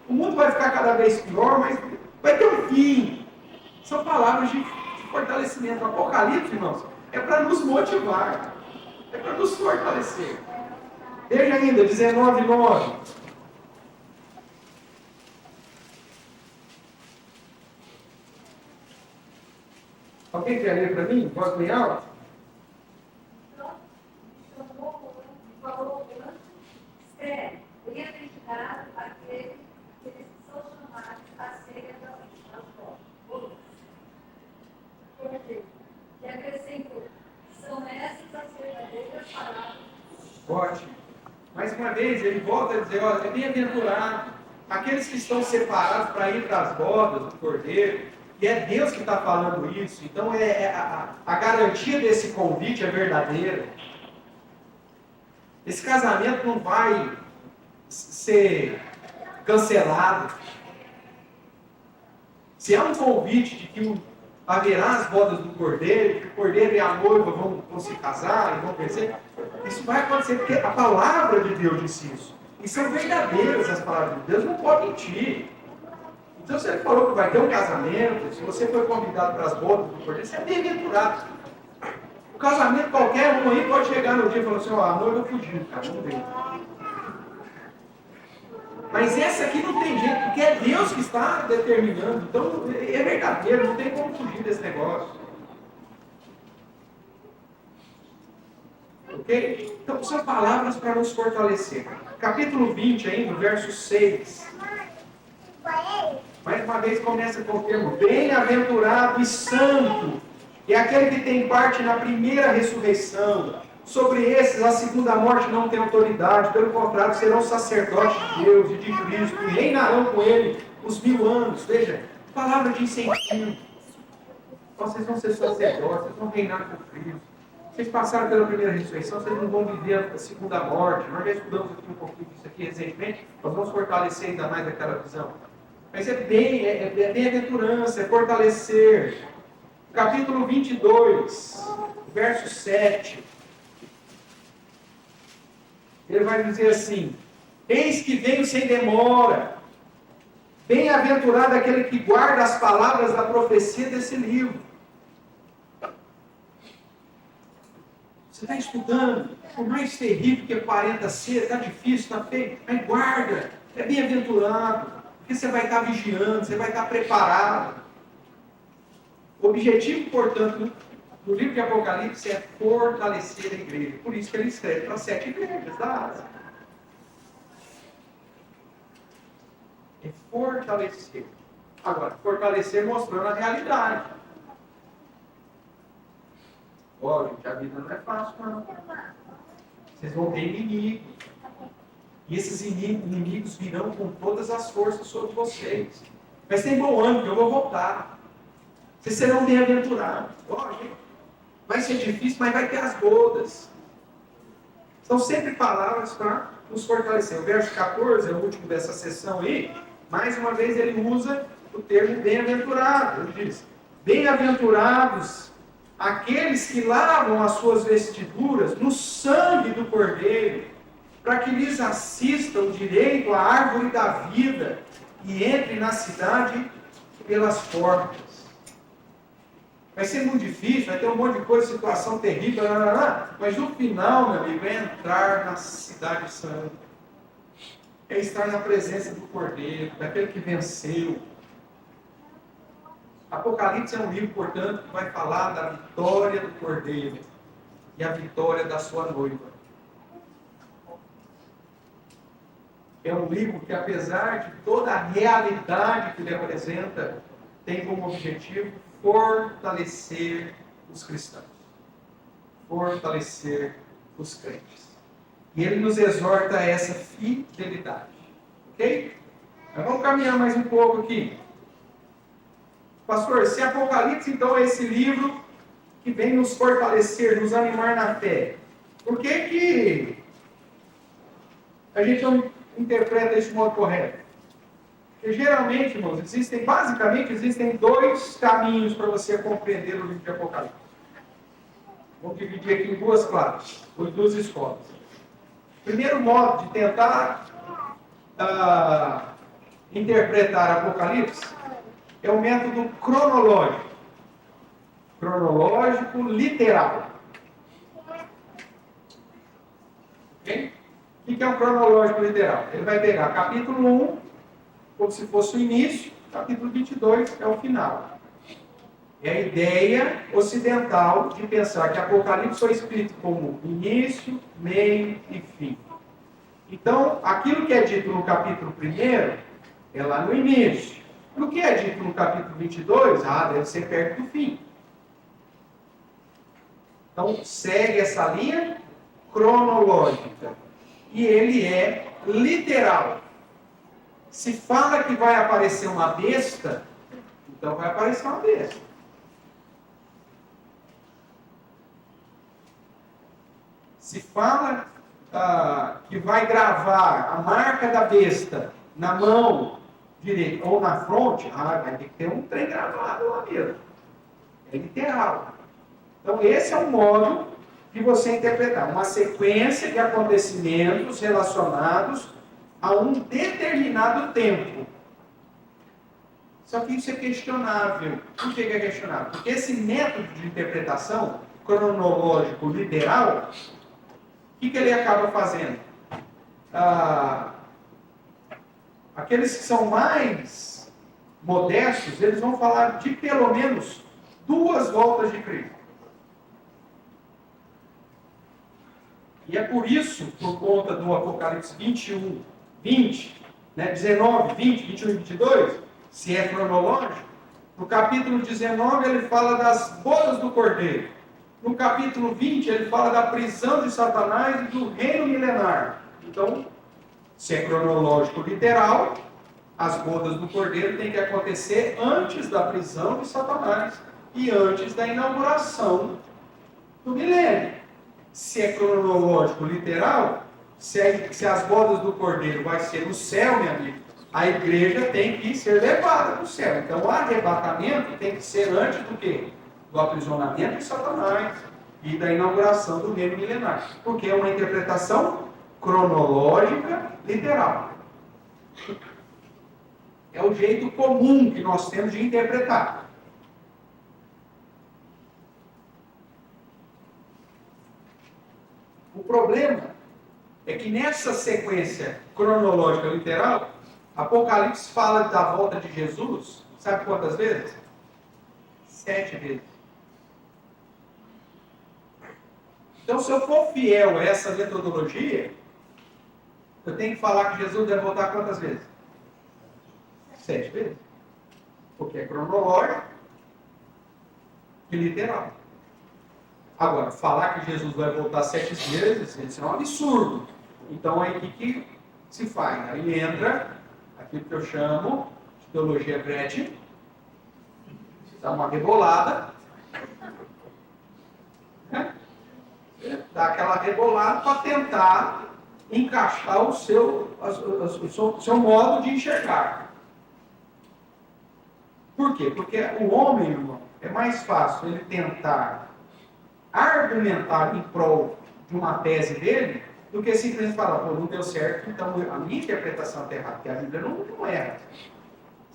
O mundo vai ficar cada vez pior, mas vai ter um fim. São palavras de fortalecimento. O Apocalipse, irmãos, é para nos motivar, é para nos fortalecer. Veja ainda, 19:9. Alguém quer ler para mim? Voz bem alta? Bem-aventurado aqueles que são chamados à ceia das bodas. E acrescentou, são essas as verdadeiras palavras. Ótimo. Mais uma vez, ele volta a dizer, olha, é bem-aventurado aqueles que estão separados para ir para as bodas do Cordeiro. E é Deus que está falando isso. Então, a garantia desse convite é verdadeira. Esse casamento não vai ser cancelado. Se há um convite de que haverá as bodas do Cordeiro, que o Cordeiro e a noiva vão se casar e vão crescer, isso vai acontecer, porque a palavra de Deus disse isso. E são verdadeiras as palavras de Deus, não pode mentir. Então, se ele falou que vai ter um casamento, se você foi convidado para as bodas do Cordeiro, você é bem-aventurado. O casamento, qualquer um aí pode chegar no dia e falar assim, ó, a noiva fugiu, cara, não veio. Mas essa aqui não tem jeito, porque é Deus que está determinando. Então, é verdadeiro, não tem como fugir desse negócio. Ok? Então, são palavras para nos fortalecer. Capítulo 20 ainda, verso 6. Mais uma vez começa com o termo bem-aventurado e santo. É aquele que tem parte na primeira ressurreição. Sobre esses, a segunda morte não tem autoridade, pelo contrário, serão sacerdotes de Deus e de Cristo, e reinarão com ele os 1000 anos. Veja, palavra de incentivo. Vocês vão ser sacerdotes, vocês vão reinar com Cristo. Vocês passaram pela primeira ressurreição, vocês não vão viver a segunda morte. Nós já estudamos aqui um pouquinho disso aqui recentemente, nós vamos fortalecer ainda mais aquela visão. Mas é bem-aventurança, é fortalecer. Capítulo 22, verso 7. Ele vai dizer assim, eis que venho sem demora, bem-aventurado aquele que guarda as palavras da profecia desse livro. Você está estudando, por mais terrível que aparenta ser, está difícil, está feio, mas guarda, é bem-aventurado, porque você vai estar vigiando, você vai estar preparado. O objetivo, portanto, no livro de Apocalipse é fortalecer a igreja. Por isso que ele escreve para 7 igrejas da Ásia. É fortalecer. Agora, fortalecer mostrando a realidade. Ó, gente, a vida não é fácil, não. Vocês vão ter inimigos. E esses inimigos virão com todas as forças sobre vocês. Mas tem bom ânimo, que eu vou voltar. Vocês serão bem-aventurados. Ó, gente, vai ser difícil, mas vai ter as bodas. São sempre palavras para nos fortalecer. O verso 14, é o último dessa sessão aí, mais uma vez ele usa o termo bem-aventurado. Ele diz, bem-aventurados aqueles que lavam as suas vestiduras no sangue do Cordeiro, para que lhes assista o direito à árvore da vida e entre na cidade pelas portas. vai ser muito difícil, vai ter um monte de coisa, situação terrível, mas no final, meu amigo, é entrar na cidade santa. É estar na presença do Cordeiro, daquele que venceu. Apocalipse é um livro, portanto, que vai falar da vitória do Cordeiro e a vitória da sua noiva. É um livro que, apesar de toda a realidade que ele apresenta, tem como objetivo fortalecer os cristãos, fortalecer os crentes. E ele nos exorta a essa fidelidade. Ok? Mas vamos caminhar mais um pouco aqui. Pastor, se Apocalipse então é esse livro que vem nos fortalecer, nos animar na fé, por que a gente não interpreta isso de modo correto? Porque geralmente, irmãos, basicamente existem dois caminhos para você compreender o livro de Apocalipse. Vamos dividir aqui em duas classes, ou em duas escolas. O primeiro modo de tentar interpretar Apocalipse é o método cronológico. Cronológico literal. Ok? O que é um cronológico literal? Ele vai pegar capítulo 1, como se fosse o início, capítulo 22 é o final. É a ideia ocidental de pensar que Apocalipse foi escrito como início, meio e fim. Então, aquilo que é dito no capítulo 1 é lá no início. O que é dito no capítulo 22, deve ser perto do fim. Então, segue essa linha cronológica. E ele é literal. Se fala que vai aparecer uma besta, então vai aparecer uma besta. Se fala que vai gravar a marca da besta na mão direita ou na fronte, vai ter que ter um trem gravado lá mesmo. É literal. Então, esse é o modo de você interpretar uma sequência de acontecimentos relacionados a um determinado tempo. Só que isso é questionável. Por que é questionável? Porque esse método de interpretação cronológico literal, o que ele acaba fazendo? Aqueles que são mais modestos, eles vão falar de pelo menos 2 voltas de Cristo. E é por isso, por conta do Apocalipse 21, 20, 19, 20, 21 e 22, se é cronológico, no capítulo 19 ele fala das bodas do Cordeiro. No capítulo 20 ele fala da prisão de Satanás e do reino milenar. Então, se é cronológico literal, as bodas do Cordeiro têm que acontecer antes da prisão de Satanás e antes da inauguração do milênio. Se é cronológico literal, se as bodas do Cordeiro vai ser no céu, meu amigo, a igreja tem que ser levada para o céu. Então, o arrebatamento tem que ser antes do quê? Do aprisionamento de Satanás e da inauguração do reino milenar. Porque é uma interpretação cronológica literal. É o jeito comum que nós temos de interpretar. O problema é que nessa sequência cronológica literal, Apocalipse fala da volta de Jesus, sabe quantas vezes? 7 vezes. Então, se eu for fiel a essa metodologia, eu tenho que falar que Jesus deve voltar quantas vezes? 7 vezes. Porque é cronológico e literal. Agora, falar que Jesus vai voltar 7 vezes, isso é um absurdo. Então, aí o que se faz? Aí entra aquilo que eu chamo de teologia Gretchen, dá uma rebolada, né? Dá aquela rebolada para tentar encaixar o seu modo de enxergar. Por quê? Porque o homem, irmão, é mais fácil ele tentar argumentar em prol de uma tese dele do que simplesmente falar, não deu certo, então a minha interpretação está errada, porque a Bíblia não erra.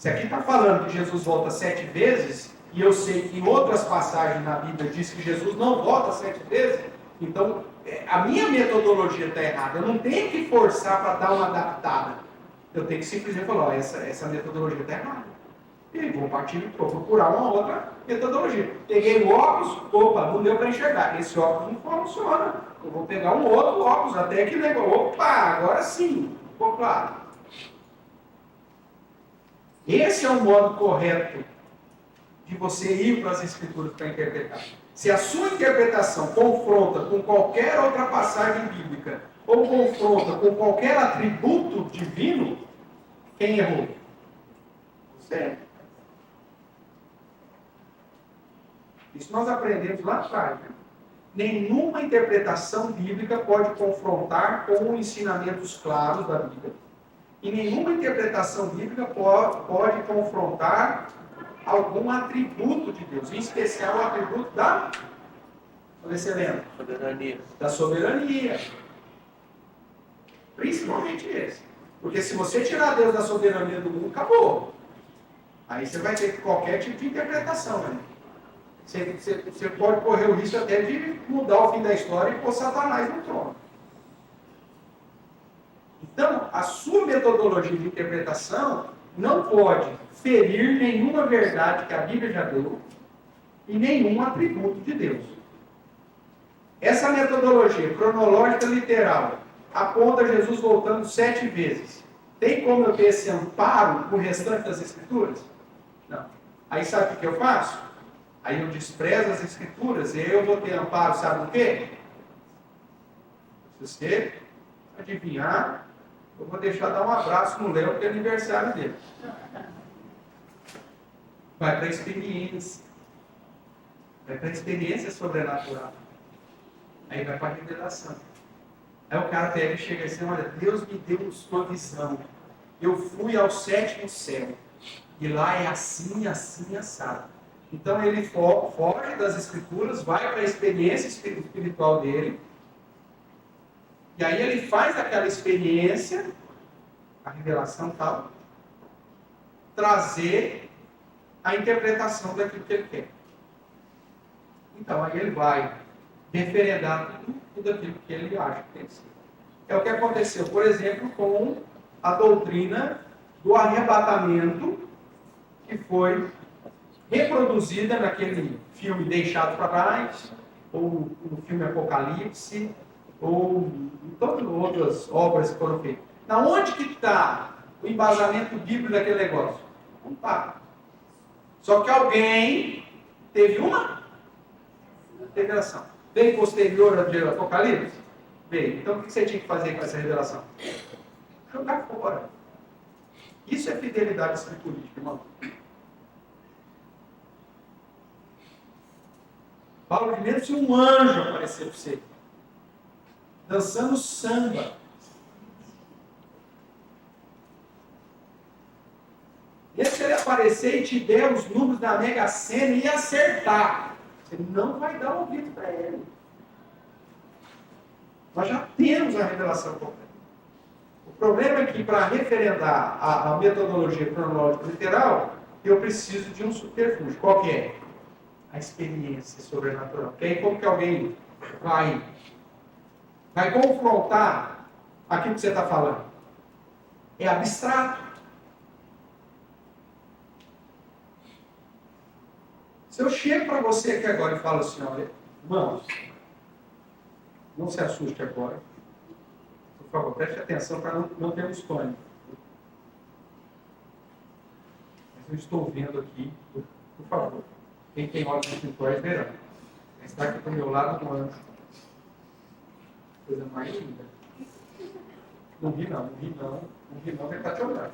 Se aqui está falando que Jesus volta 7 vezes, e eu sei que em outras passagens na Bíblia diz que Jesus não volta 7 vezes, então a minha metodologia está errada. Eu não tenho que forçar para dar uma adaptada. Eu tenho que simplesmente falar, ó, essa metodologia está errada. E vou procurar uma outra metodologia. Peguei o óculos, opa, não deu para enxergar. Esse óculos não funciona. Eu vou pegar um outro óculos, até que negócio. Opa, agora sim. Ficou claro. Esse é o modo correto de você ir para as Escrituras para interpretar. Se a sua interpretação confronta com qualquer outra passagem bíblica, ou confronta com qualquer atributo divino, quem errou? Você. Isso nós aprendemos lá atrás. Né? Nenhuma interpretação bíblica pode confrontar com ensinamentos claros da Bíblia. E nenhuma interpretação bíblica pode confrontar algum atributo de Deus, em especial o atributo da soberania. Da soberania. Principalmente esse. Porque se você tirar Deus da soberania do mundo, acabou. Aí você vai ter qualquer tipo de interpretação. Né? Você pode correr o risco até de mudar o fim da história e pôr Satanás no trono. Então, a sua metodologia de interpretação não pode ferir nenhuma verdade que a Bíblia já deu e nenhum atributo de Deus. Essa metodologia cronológica literal aponta Jesus voltando 7 vezes. Tem como eu ter esse amparo com o restante das Escrituras? Não. Aí sabe o que eu faço? Aí eu desprezo as Escrituras e eu vou ter amparo, sabe o quê? Se você adivinhar, eu vou deixar dar um abraço no Léo, porque é aniversário dele. Vai para a experiência. Vai para a experiência sobrenatural. Aí vai para a revelação. Aí o cara pega e chega assim, olha, Deus me deu uma visão. Eu fui ao 7º céu. E lá é assim, assim, assado. Então ele foge das Escrituras, vai para a experiência espiritual dele. E aí ele faz aquela experiência, a revelação tal, trazer a interpretação daquilo que ele quer. Então aí ele vai referendar tudo aquilo que ele acha que tem que ser. É o que aconteceu, por exemplo, com a doutrina do arrebatamento, que foi reproduzida naquele filme Deixado para Trás, ou no filme Apocalipse, ou em todas outras obras que foram feitas. Na onde que está o embasamento bíblico daquele negócio? Não está. Só que alguém teve uma revelação. Veio posterior ao dia do Apocalipse? Veio. Então o que você tinha que fazer com essa revelação? Jogar fora. Isso é fidelidade escriturística, irmão. Paulo de menos se um anjo aparecer para você, dançando samba. E se ele aparecer e te der os números da Mega Sena e acertar, você não vai dar ouvido para ele. Nós já temos a revelação completa. O problema é que para referendar a metodologia cronológica literal, eu preciso de um subterfúgio. Qual que é? A experiência sobrenatural. Porque aí como que alguém vai confrontar aquilo que você está falando? É abstrato. Se eu chego para você aqui agora e falo assim, olha, irmãos, não se assuste agora. Por favor, preste atenção para não termos pânico. Mas eu estou vendo aqui, por favor, quem tem olhos espirituais verão. Quem está aqui do meu lado no anjo. Coisa mais linda. Não ri não, ele está te olhando.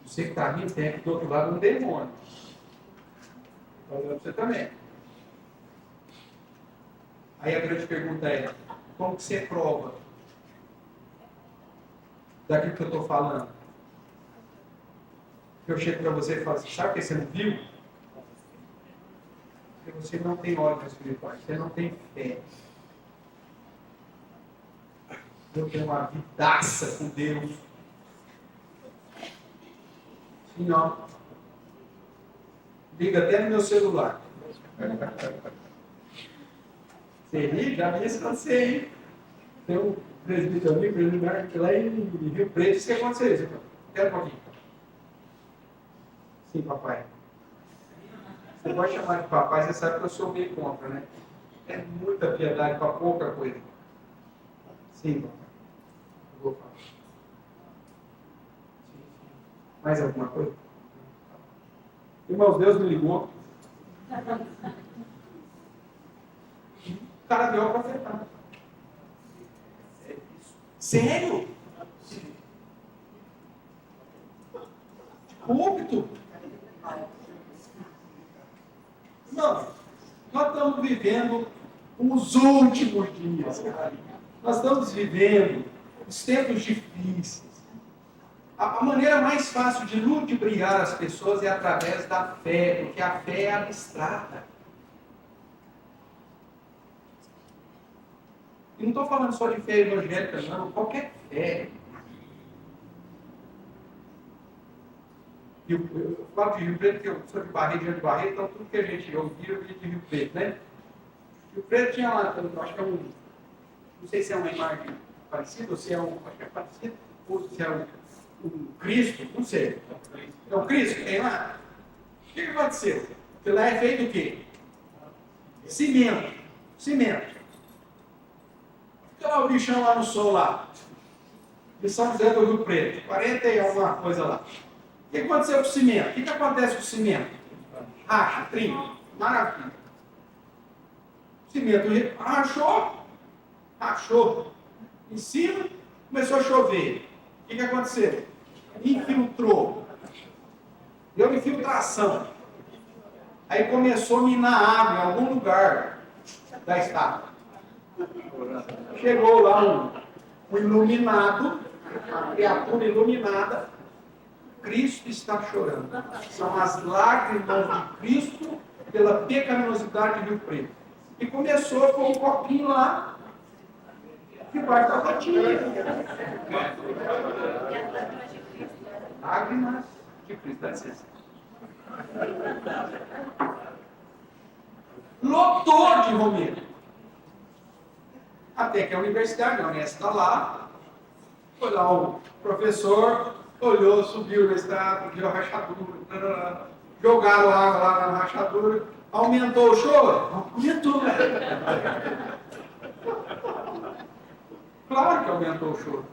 Você que está rindo, tem aqui do outro lado um demônio. Está olhando você também. Aí a grande pergunta é, como que você prova daquilo que eu estou falando? Eu chego para você e falo assim, sabe que você não viu? Porque você não tem olhos espirituais, você não tem fé. Eu tenho uma vidaça com Deus. Sim, ó. Liga até no meu celular. Você ri? Já vi isso acontecer, hein? Tem um presbítero amigo, lá em Rio Preto, isso que aconteceu isso. Quero um pouquinho. Sim, papai. Você pode chamar de papai, você sabe que eu sou meio contra, né? É muita piedade para pouca coisa. Sim, papai. Eu vou falar. Sim. Mais alguma coisa? Irmãos, Deus me ligou. O cara deu a profetada. Sério? Púlpito? Não. Nós estamos vivendo os últimos dias, cara. Nós estamos vivendo os tempos difíceis. A maneira mais fácil de ludibriar as pessoas é através da fé, porque a fé é abstrata. E não estou falando só de fé evangélica, não. Qualquer fé. Eu falo de Rio Preto, porque eu sou de Barreto, então tudo que a gente ouvia, eu vi de Rio Preto, né? Rio Preto tinha lá, eu acho que é não sei se é uma imagem parecida, ou se é acho que é parecido, ou se é um Cristo, não sei. É o Cristo que tem lá? O que aconteceu? Porque lá é feito o quê? Cimento. Fica lá o bichão lá no sol lá. De São José do Rio Preto, 40 e alguma coisa lá. O que aconteceu com o cimento? O que acontece com o cimento? Racha, trinca, maravilha. O cimento rachou. Em cima, começou a chover. O que aconteceu? Infiltrou. Deu infiltração. Aí começou a minar água em algum lugar da estátua. Chegou lá um iluminado, uma criatura iluminada. Cristo está chorando. São as lágrimas de Cristo pela pecaminosidade de Rio Preto. E começou com um copinho lá, debaixo da patinha. Lágrimas de Cristo. Dá licença. Lotou de Romero. Até que a universidade, a Unesp está lá, foi lá o professor, olhou, subiu na estátua, viu a rachadura, jogaram água lá na rachadura, aumentou o choro? Aumentou. Claro que aumentou o choro.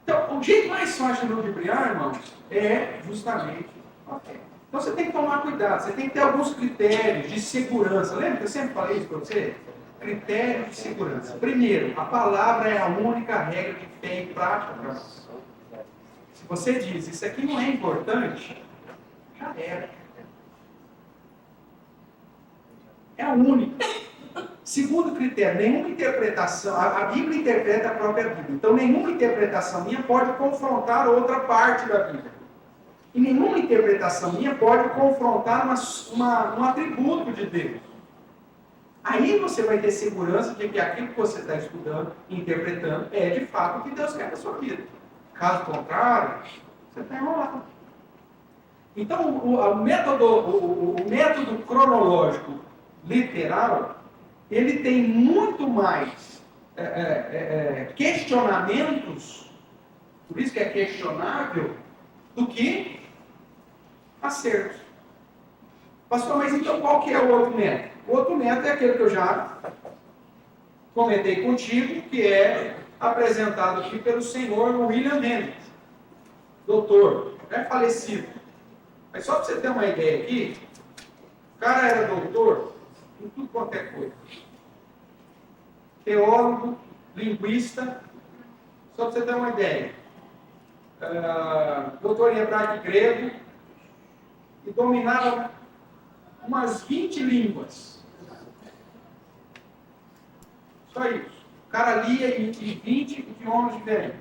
Então, o jeito mais fácil de ludibriar, irmãos, é justamente a fé. Então você tem que tomar cuidado, você tem que ter alguns critérios de segurança. Lembra que eu sempre falei isso para você? Critérios de segurança. Primeiro, a palavra é a única regra de fé e prática para nós. Se você diz, isso aqui não é importante, já era. É a única. Segundo critério, nenhuma interpretação, a Bíblia interpreta a própria Bíblia. Então, nenhuma interpretação minha pode confrontar outra parte da Bíblia. E nenhuma interpretação minha pode confrontar um atributo de Deus. Aí você vai ter segurança de que aquilo que você está estudando, interpretando, é de fato o que Deus quer na sua vida. Caso contrário, você está enrolado. Então, o método cronológico literal, ele tem muito mais questionamentos, por isso que é questionável, do que acertos. Pastor, mas então qual que é o outro método? O outro método é aquele que eu já comentei contigo, que é apresentado aqui pelo senhor William Hendricks, doutor, é falecido. Mas só para você ter uma ideia aqui, o cara era doutor em tudo quanto é coisa. Teólogo, linguista, só para você ter uma ideia. Doutor em hebraico e grego, e dominava umas 20 línguas. Só isso. O cara lia em 20 idiomas diferentes.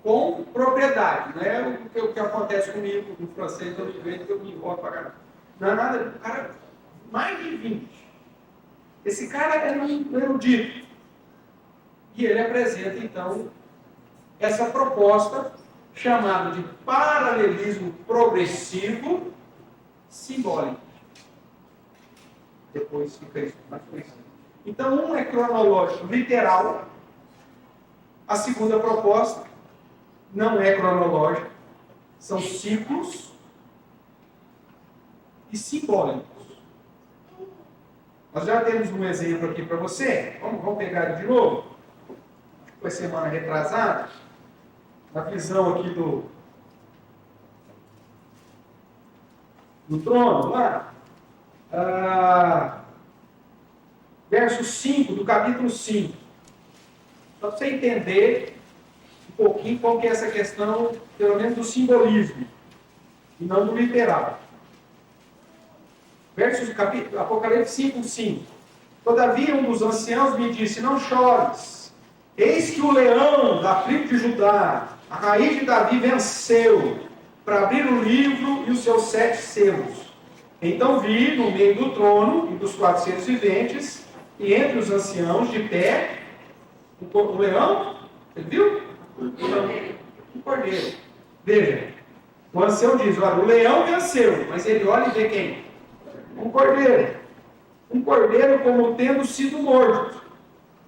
Com propriedade. Não é o que acontece comigo no francês, todo jeito que eu me envolvo para caramba. Não é nada. O cara, mais de 20. Esse cara era um erudito. E ele apresenta, então, essa proposta chamada de paralelismo progressivo simbólico. Depois fica isso mais conhecido. Então, um é cronológico literal. A segunda proposta não é cronológica. São ciclos e simbólicos. Nós já temos um exemplo aqui para você. Vamos pegar ele de novo? Foi semana retrasada. Na visão aqui do trono, lá. Verso 5, do capítulo 5. Só para você entender um pouquinho qual que é essa questão, pelo menos do simbolismo, e não do literal. Versos do capítulo, Apocalipse 5, 5. Todavia um dos anciãos me disse, não chores, eis que o leão da tribo de Judá, a raiz de Davi, venceu, para abrir o livro e os seus 7 selos. Então vi, no meio do trono e dos 4 seres viventes, e entre os anciãos, de pé, o leão, você viu? O cordeiro. Veja, o ancião diz, olha, o leão venceu, mas ele olha e vê quem? Um cordeiro. Um cordeiro como tendo sido morto.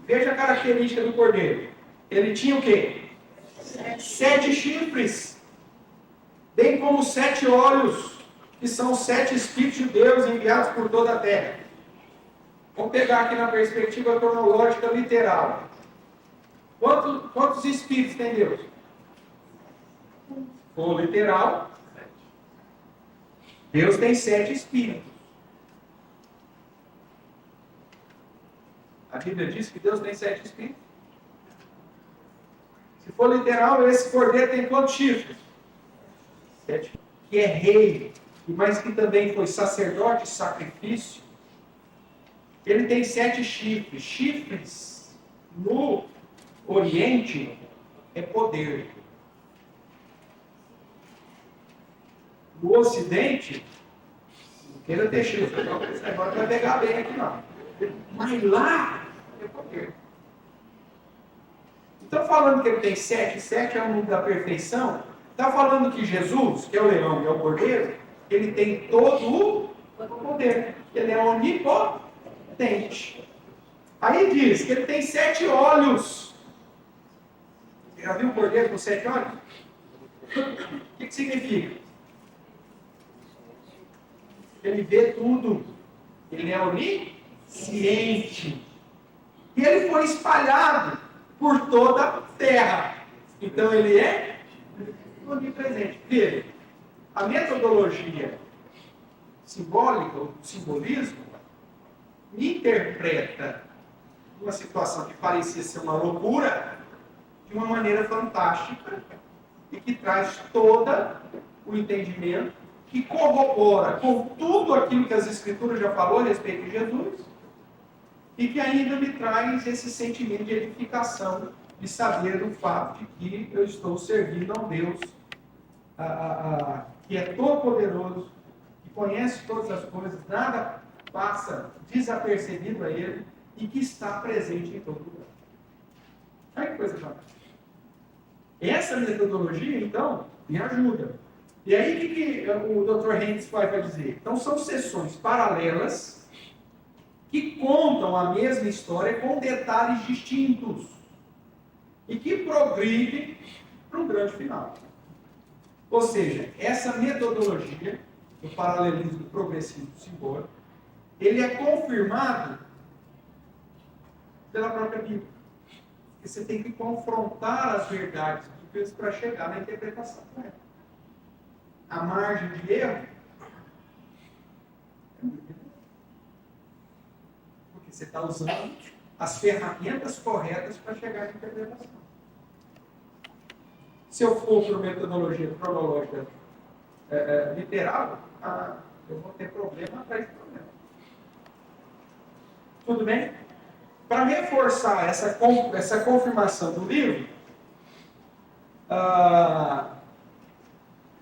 Veja a característica do cordeiro. Ele tinha o quê? 7 chifres. Bem como 7 olhos, que são os 7 Espíritos de Deus enviados por toda a terra. Vamos pegar aqui na perspectiva cronológica literal. Quantos Espíritos tem Deus? Ou literal, Deus tem 7 Espíritos. A Bíblia diz que Deus tem 7 Espíritos. Se for literal, esse cordeiro tem quantos chifres? 7. Que é rei, mas que também foi sacerdote, sacrifício. Ele tem 7 chifres. Chifres, no Oriente, é poder. No Ocidente, não queira ter chifre, esse negócio não vai pegar bem aqui não. Mas lá, é poder. Então, falando que ele tem 7, 7 é o número da perfeição, está falando que Jesus, que é o leão e é o cordeiro, ele tem todo o poder. Ele é onipotente. Aí diz que ele tem 7 olhos. Você já viu um cordeiro com 7 olhos? O que significa? Ele vê tudo. Ele é onisciente. E ele foi espalhado por toda a terra. Então ele é onipresente. Veja, a metodologia simbólica, o simbolismo, interpreta uma situação que parecia ser uma loucura de uma maneira fantástica e que traz todo o entendimento, que corrobora com tudo aquilo que as Escrituras já falou a respeito de Jesus e que ainda me traz esse sentimento de edificação, de saber do fato de que eu estou servindo a um Deus que é todo-poderoso, que conhece todas as coisas, nada passa desapercebido a Ele e que está presente em todo lugar. Olha que coisa fantástica. Essa metodologia, então, me ajuda. E aí, o que o Dr. Hentz vai dizer? Então, são sessões paralelas que contam a mesma história com detalhes distintos e que progridem para um grande final. Ou seja, essa metodologia do paralelismo progressivo simbólico, ele é confirmado pela própria Bíblia. Porque você tem que confrontar as verdades bíblicas para chegar na interpretação correta. A margem de erro é muito grande. Porque você está usando as ferramentas corretas para chegar na interpretação. Se eu for para metodologia cronológica literal, eu vou ter problema atrás de problema. Tudo bem? Para reforçar essa confirmação do livro,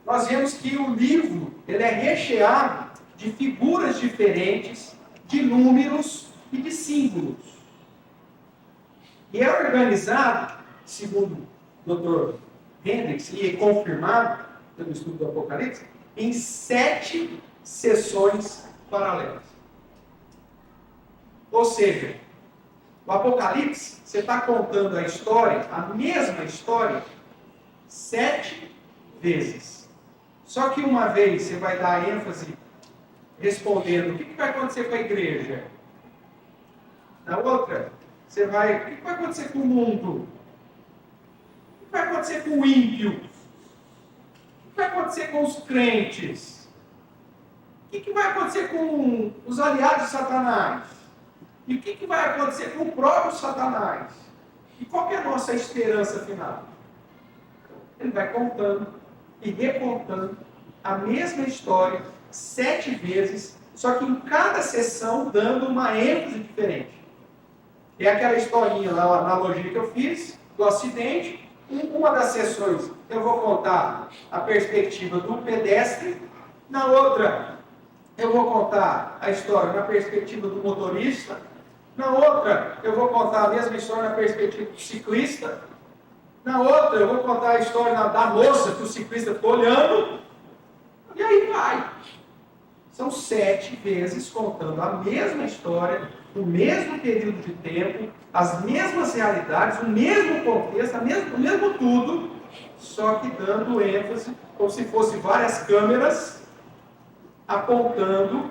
nós vemos que o livro ele é recheado de figuras diferentes, de números e de símbolos. E é organizado, segundo o Dr. Hendricks, e é confirmado pelo estudo do Apocalipse, em 7 sessões paralelas. Ou seja, o Apocalipse, você está contando a história, a mesma história, 7 vezes. Só que uma vez você vai dar ênfase respondendo o que vai acontecer com a igreja. Na outra, você vai, o que vai acontecer com o mundo? O que vai acontecer com o ímpio? O que vai acontecer com os crentes? O que vai acontecer com os aliados de Satanás? E o que vai acontecer com o próprio Satanás? E qual que é a nossa esperança final? Ele vai contando e recontando a mesma história 7 vezes, só que em cada sessão dando uma ênfase diferente. É aquela historinha lá, a analogia que eu fiz, do acidente. Uma das sessões eu vou contar a perspectiva do pedestre, na outra eu vou contar a história na perspectiva do motorista, na outra eu vou contar a mesma história na perspectiva do ciclista, na outra eu vou contar a história da moça que o ciclista ficou olhando, e aí vai. São 7 vezes contando a mesma história, o mesmo período de tempo, as mesmas realidades, o mesmo contexto, o mesmo tudo, só que dando ênfase, como se fosse várias câmeras apontando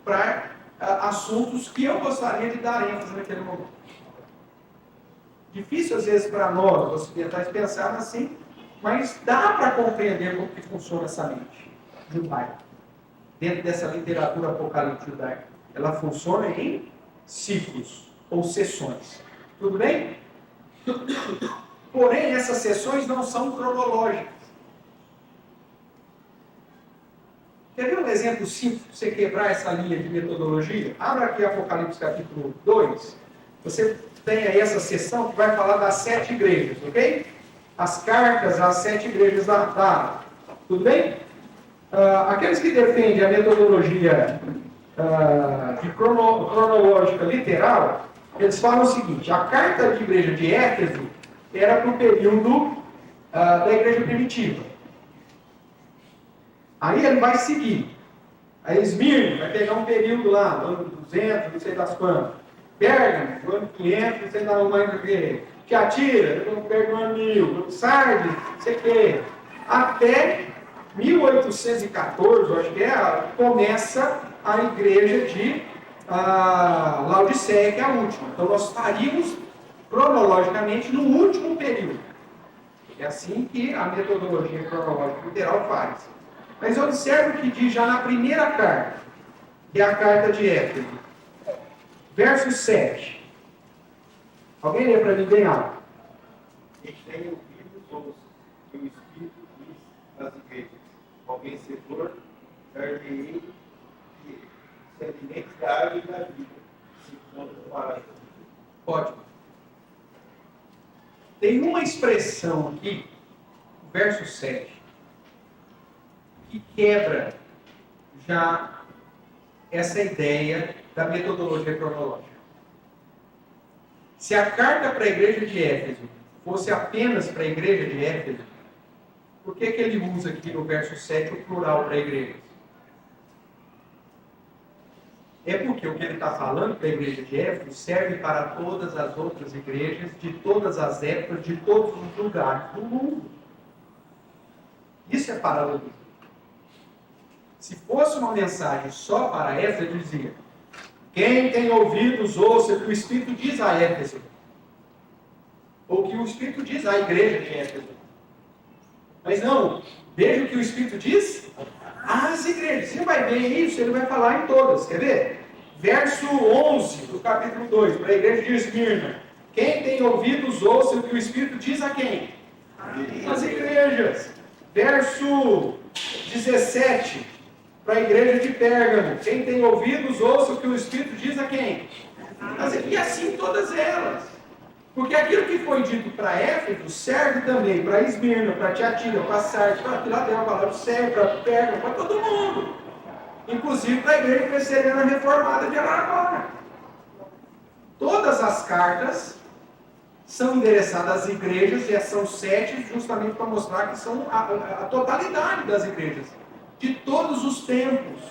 para assuntos que eu gostaria de dar ênfase naquele momento. Difícil às vezes para nós ocidentais pensar assim, mas dá para compreender como que funciona essa mente judaica. Dentro dessa literatura apocalíptica judaica, ela funciona em ciclos ou sessões. Tudo bem? Porém, essas sessões não são cronológicas. Quer ver um exemplo simples para você quebrar essa linha de metodologia? Abra aqui Apocalipse capítulo 2. Você tem aí essa sessão que vai falar das 7 igrejas, ok? As cartas às 7 igrejas da tudo bem? Aqueles que defendem a metodologia cronológica literal, eles falam o seguinte: a carta de igreja de Éfeso era para o período da igreja primitiva. Aí ele vai seguir. Aí Esmirna vai pegar um período lá, no ano 200, não sei das quantas. Pérgamo, no ano 500, não sei das mais do que. Tiatira, no ano 1000. Sardes, não sei o que. Até 1814, eu acho que começa a igreja de Laodiceia, que é a última. Então nós estaríamos cronologicamente no último período. É assim que a metodologia cronológica literal faz. Mas observe o que diz já na primeira carta, que é a carta de Éfeso. Verso 7. Alguém lê para mim bem alto? Quem tem ouvidos, ouça, que o Espírito diz nas igrejas: ao vencedor, dar-lhe-ei se alimente da água e da vida, se for para. Pode. Tem uma expressão aqui, verso 7, que quebra já essa ideia da metodologia cronológica. Se a carta para a igreja de Éfeso fosse apenas para a igreja de Éfeso, por que ele usa aqui no verso 7 o plural para igrejas? É porque o que ele está falando para a igreja de Éfeso serve para todas as outras igrejas, de todas as épocas, de todos os lugares do mundo. Isso é paralelismo. Se fosse uma mensagem só para Éfeso, ele dizia: quem tem ouvidos, ouça o que o Espírito diz a Éfeso. Ou o que o Espírito diz à igreja de Éfeso. Mas não, veja o que o Espírito diz às igrejas. Você vai ver isso, ele vai falar em todas. Quer ver? Verso 11 do capítulo 2, para a igreja de Esmirna. Quem tem ouvidos, ouça o que o Espírito diz a quem? Às igrejas. Verso 17, para a igreja de Pérgamo. Quem tem ouvidos, ouça o que o Espírito diz a quem? E assim todas elas. Porque aquilo que foi dito para Éfeso serve também para Esmirna, para Tiatira, para Sardes, para Filadélfia, para Pérgamo, para todo mundo. Inclusive para a igreja presbiteriana reformada de Araraquara. Todas as cartas são endereçadas às igrejas, e são 7 justamente para mostrar que são a totalidade das igrejas, de todos os tempos,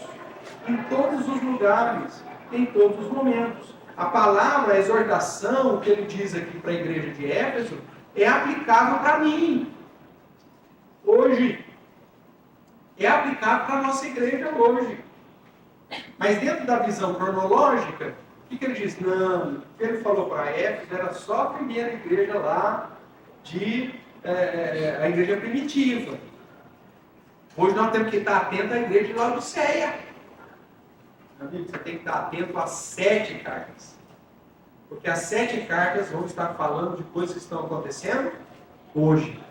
em todos os lugares, em todos os momentos. A palavra, a exortação que ele diz aqui para a igreja de Éfeso, é aplicável para mim, hoje. É aplicável para a nossa igreja hoje. Mas dentro da visão cronológica, o que ele diz? Não, o que ele falou para Éfeso era só a primeira igreja lá, a igreja primitiva. Hoje nós temos que estar atentos à igreja de Laodiceia. Amigo, você tem que estar atento às 7 cartas. Porque as 7 cartas vão estar falando de coisas que estão acontecendo hoje.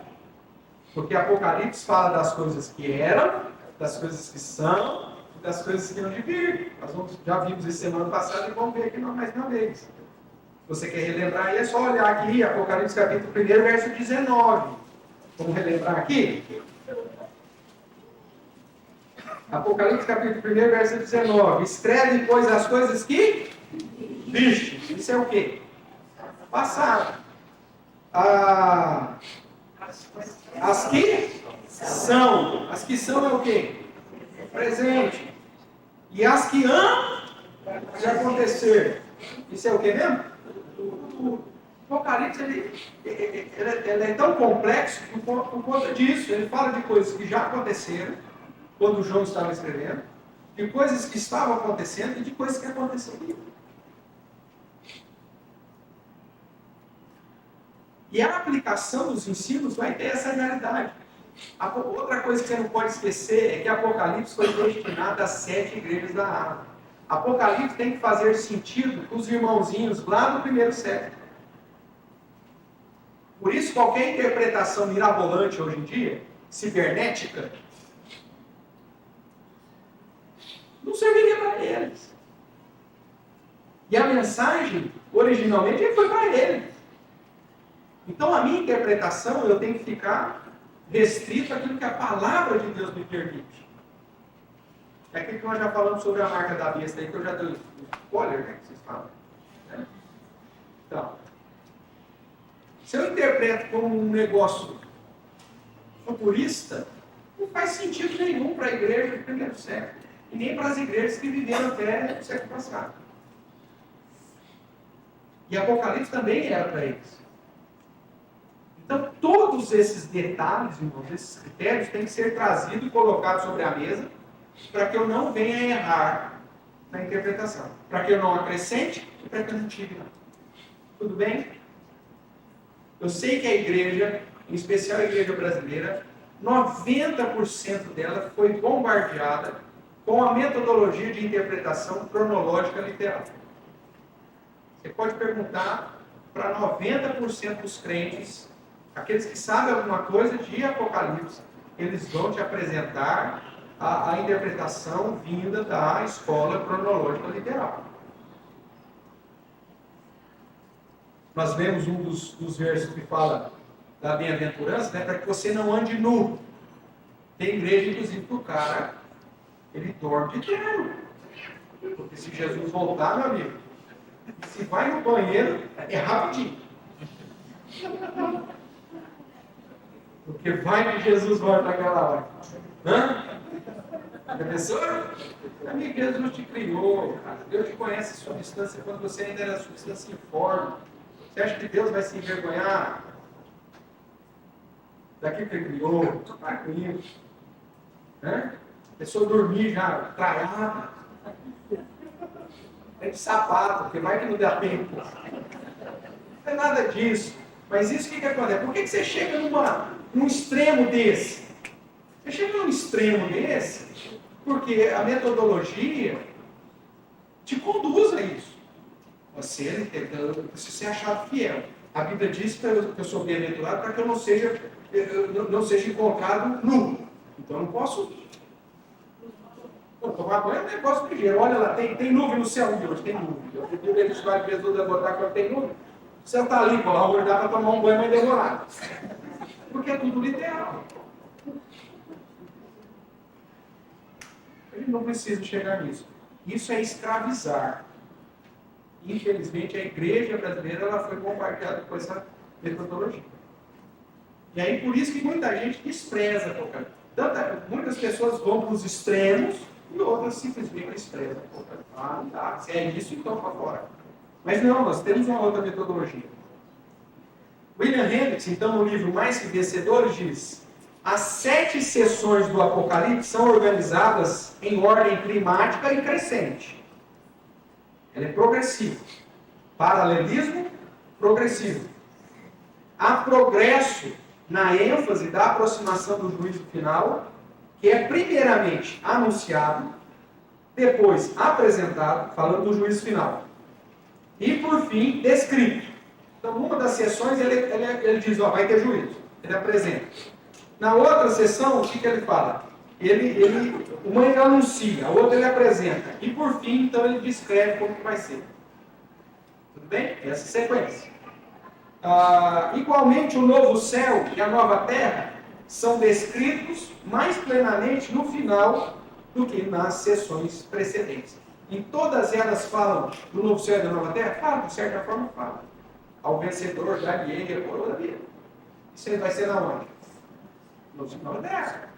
Porque Apocalipse fala das coisas que eram, das coisas que são, e das coisas que hão de vir. Nós já vimos isso semana passada e vamos ver aqui mais uma vez. Se você quer relembrar aí, é só olhar aqui, Apocalipse capítulo 1, verso 19. Vamos relembrar aqui? Apocalipse capítulo 1, verso 19. Escreve, pois, as coisas que viste. Isso é o quê? Passado. As que são. As que são é o quê? Presente. E as que hão de acontecer. Isso é o quê mesmo? O Apocalipse ele é tão complexo por conta disso. Ele fala de coisas que já aconteceram, quando João estava escrevendo, de coisas que estavam acontecendo e de coisas que aconteceriam. E a aplicação dos ensinos vai ter essa realidade. Outra coisa que você não pode esquecer é que Apocalipse foi destinado às 7 igrejas da Ásia. Apocalipse tem que fazer sentido com os irmãozinhos lá no primeiro século. Por isso, qualquer interpretação mirabolante hoje em dia, cibernética, não serviria para eles. E a mensagem, originalmente, foi para eles. Então, a minha interpretação, eu tenho que ficar restrito àquilo que a palavra de Deus me permite. É aquilo que nós já falamos sobre a marca da besta aí, que eu já dei spoiler, né, que vocês falam. Né? Então, se eu interpreto como um negócio futurista, não faz sentido nenhum para a igreja do primeiro século, e nem para as igrejas que viveram até o século passado. E Apocalipse também era para eles. Então, todos esses detalhes, irmãos, esses critérios, têm que ser trazidos e colocados sobre a mesa para que eu não venha errar na interpretação. Para que eu não acrescente e para que eu não tire nada. Tudo bem? Eu sei que a igreja, em especial a igreja brasileira, 90% dela foi bombardeada com a metodologia de interpretação cronológica literal. Você pode perguntar para 90% dos crentes, aqueles que sabem alguma coisa de Apocalipse, eles vão te apresentar a interpretação vinda da escola cronológica literal. Nós vemos um dos versos que fala da bem-aventurança, né, para que você não ande nu. Tem igreja, inclusive, que o cara, ele dorme de terno. Porque se Jesus voltar, meu amigo, se vai no banheiro, é rapidinho. Porque vai que Jesus volta naquela hora. Hã? Professor? Amigo, Jesus te criou, cara. Deus te conhece a substância quando você ainda era substância informe. Você acha que Deus vai se envergonhar daquilo que ele criou? Tranquilo. Né? A pessoa dormir já traiada. Tem de sapato, porque vai que não dá tempo. Não é nada disso. Mas isso o que acontece? Por que você chega num extremo desse? Você chega num extremo desse porque a metodologia te conduz a isso. Se você achar fiel. A Bíblia diz que eu sou bem-aventurado para que eu não seja encontrado nu. Então eu não posso. Tomar banho é um negócio ligeiro. Olha lá, tem nuvem no céu de hoje, tem nuvem. Eu pedi eles vai Jesus a botar quando tem nuvem. O céu está limpo, lá hoje dá para tomar um banho mais demorado. Porque é tudo literal. A gente não precisa chegar nisso. Isso é escravizar. Infelizmente, a igreja brasileira ela foi bombardeada com essa metodologia. E aí, por isso que muita gente despreza Apocalipse. Muitas pessoas vão para os extremos e outras simplesmente desprezam Apocalipse. Ah, não dá. Se é isso, então para fora. Mas não, nós temos uma outra metodologia. William Hendricks, então, no livro Mais Que Vencedores, diz: as 7 sessões do Apocalipse são organizadas em ordem climática e crescente. Ela é progressiva. Paralelismo progressivo. Há progresso na ênfase da aproximação do juízo final, que é primeiramente anunciado, depois apresentado, falando do juízo final, e por fim descrito. Então, numa das sessões ele diz, vai ter juízo, ele apresenta. Na outra sessão, o que ele fala? Uma ele anuncia, a outra ele apresenta, e por fim, então, ele descreve como que vai ser. Tudo bem? Essa sequência. Igualmente, o novo céu e a nova terra são descritos mais plenamente no final do que nas sessões precedentes. Em todas elas falam do novo céu e da nova terra? Fala, de certa forma fala. Ao vencedor dar-lhe a coroa da vida. Isso aí vai ser na onde? No novo céu e nova terra.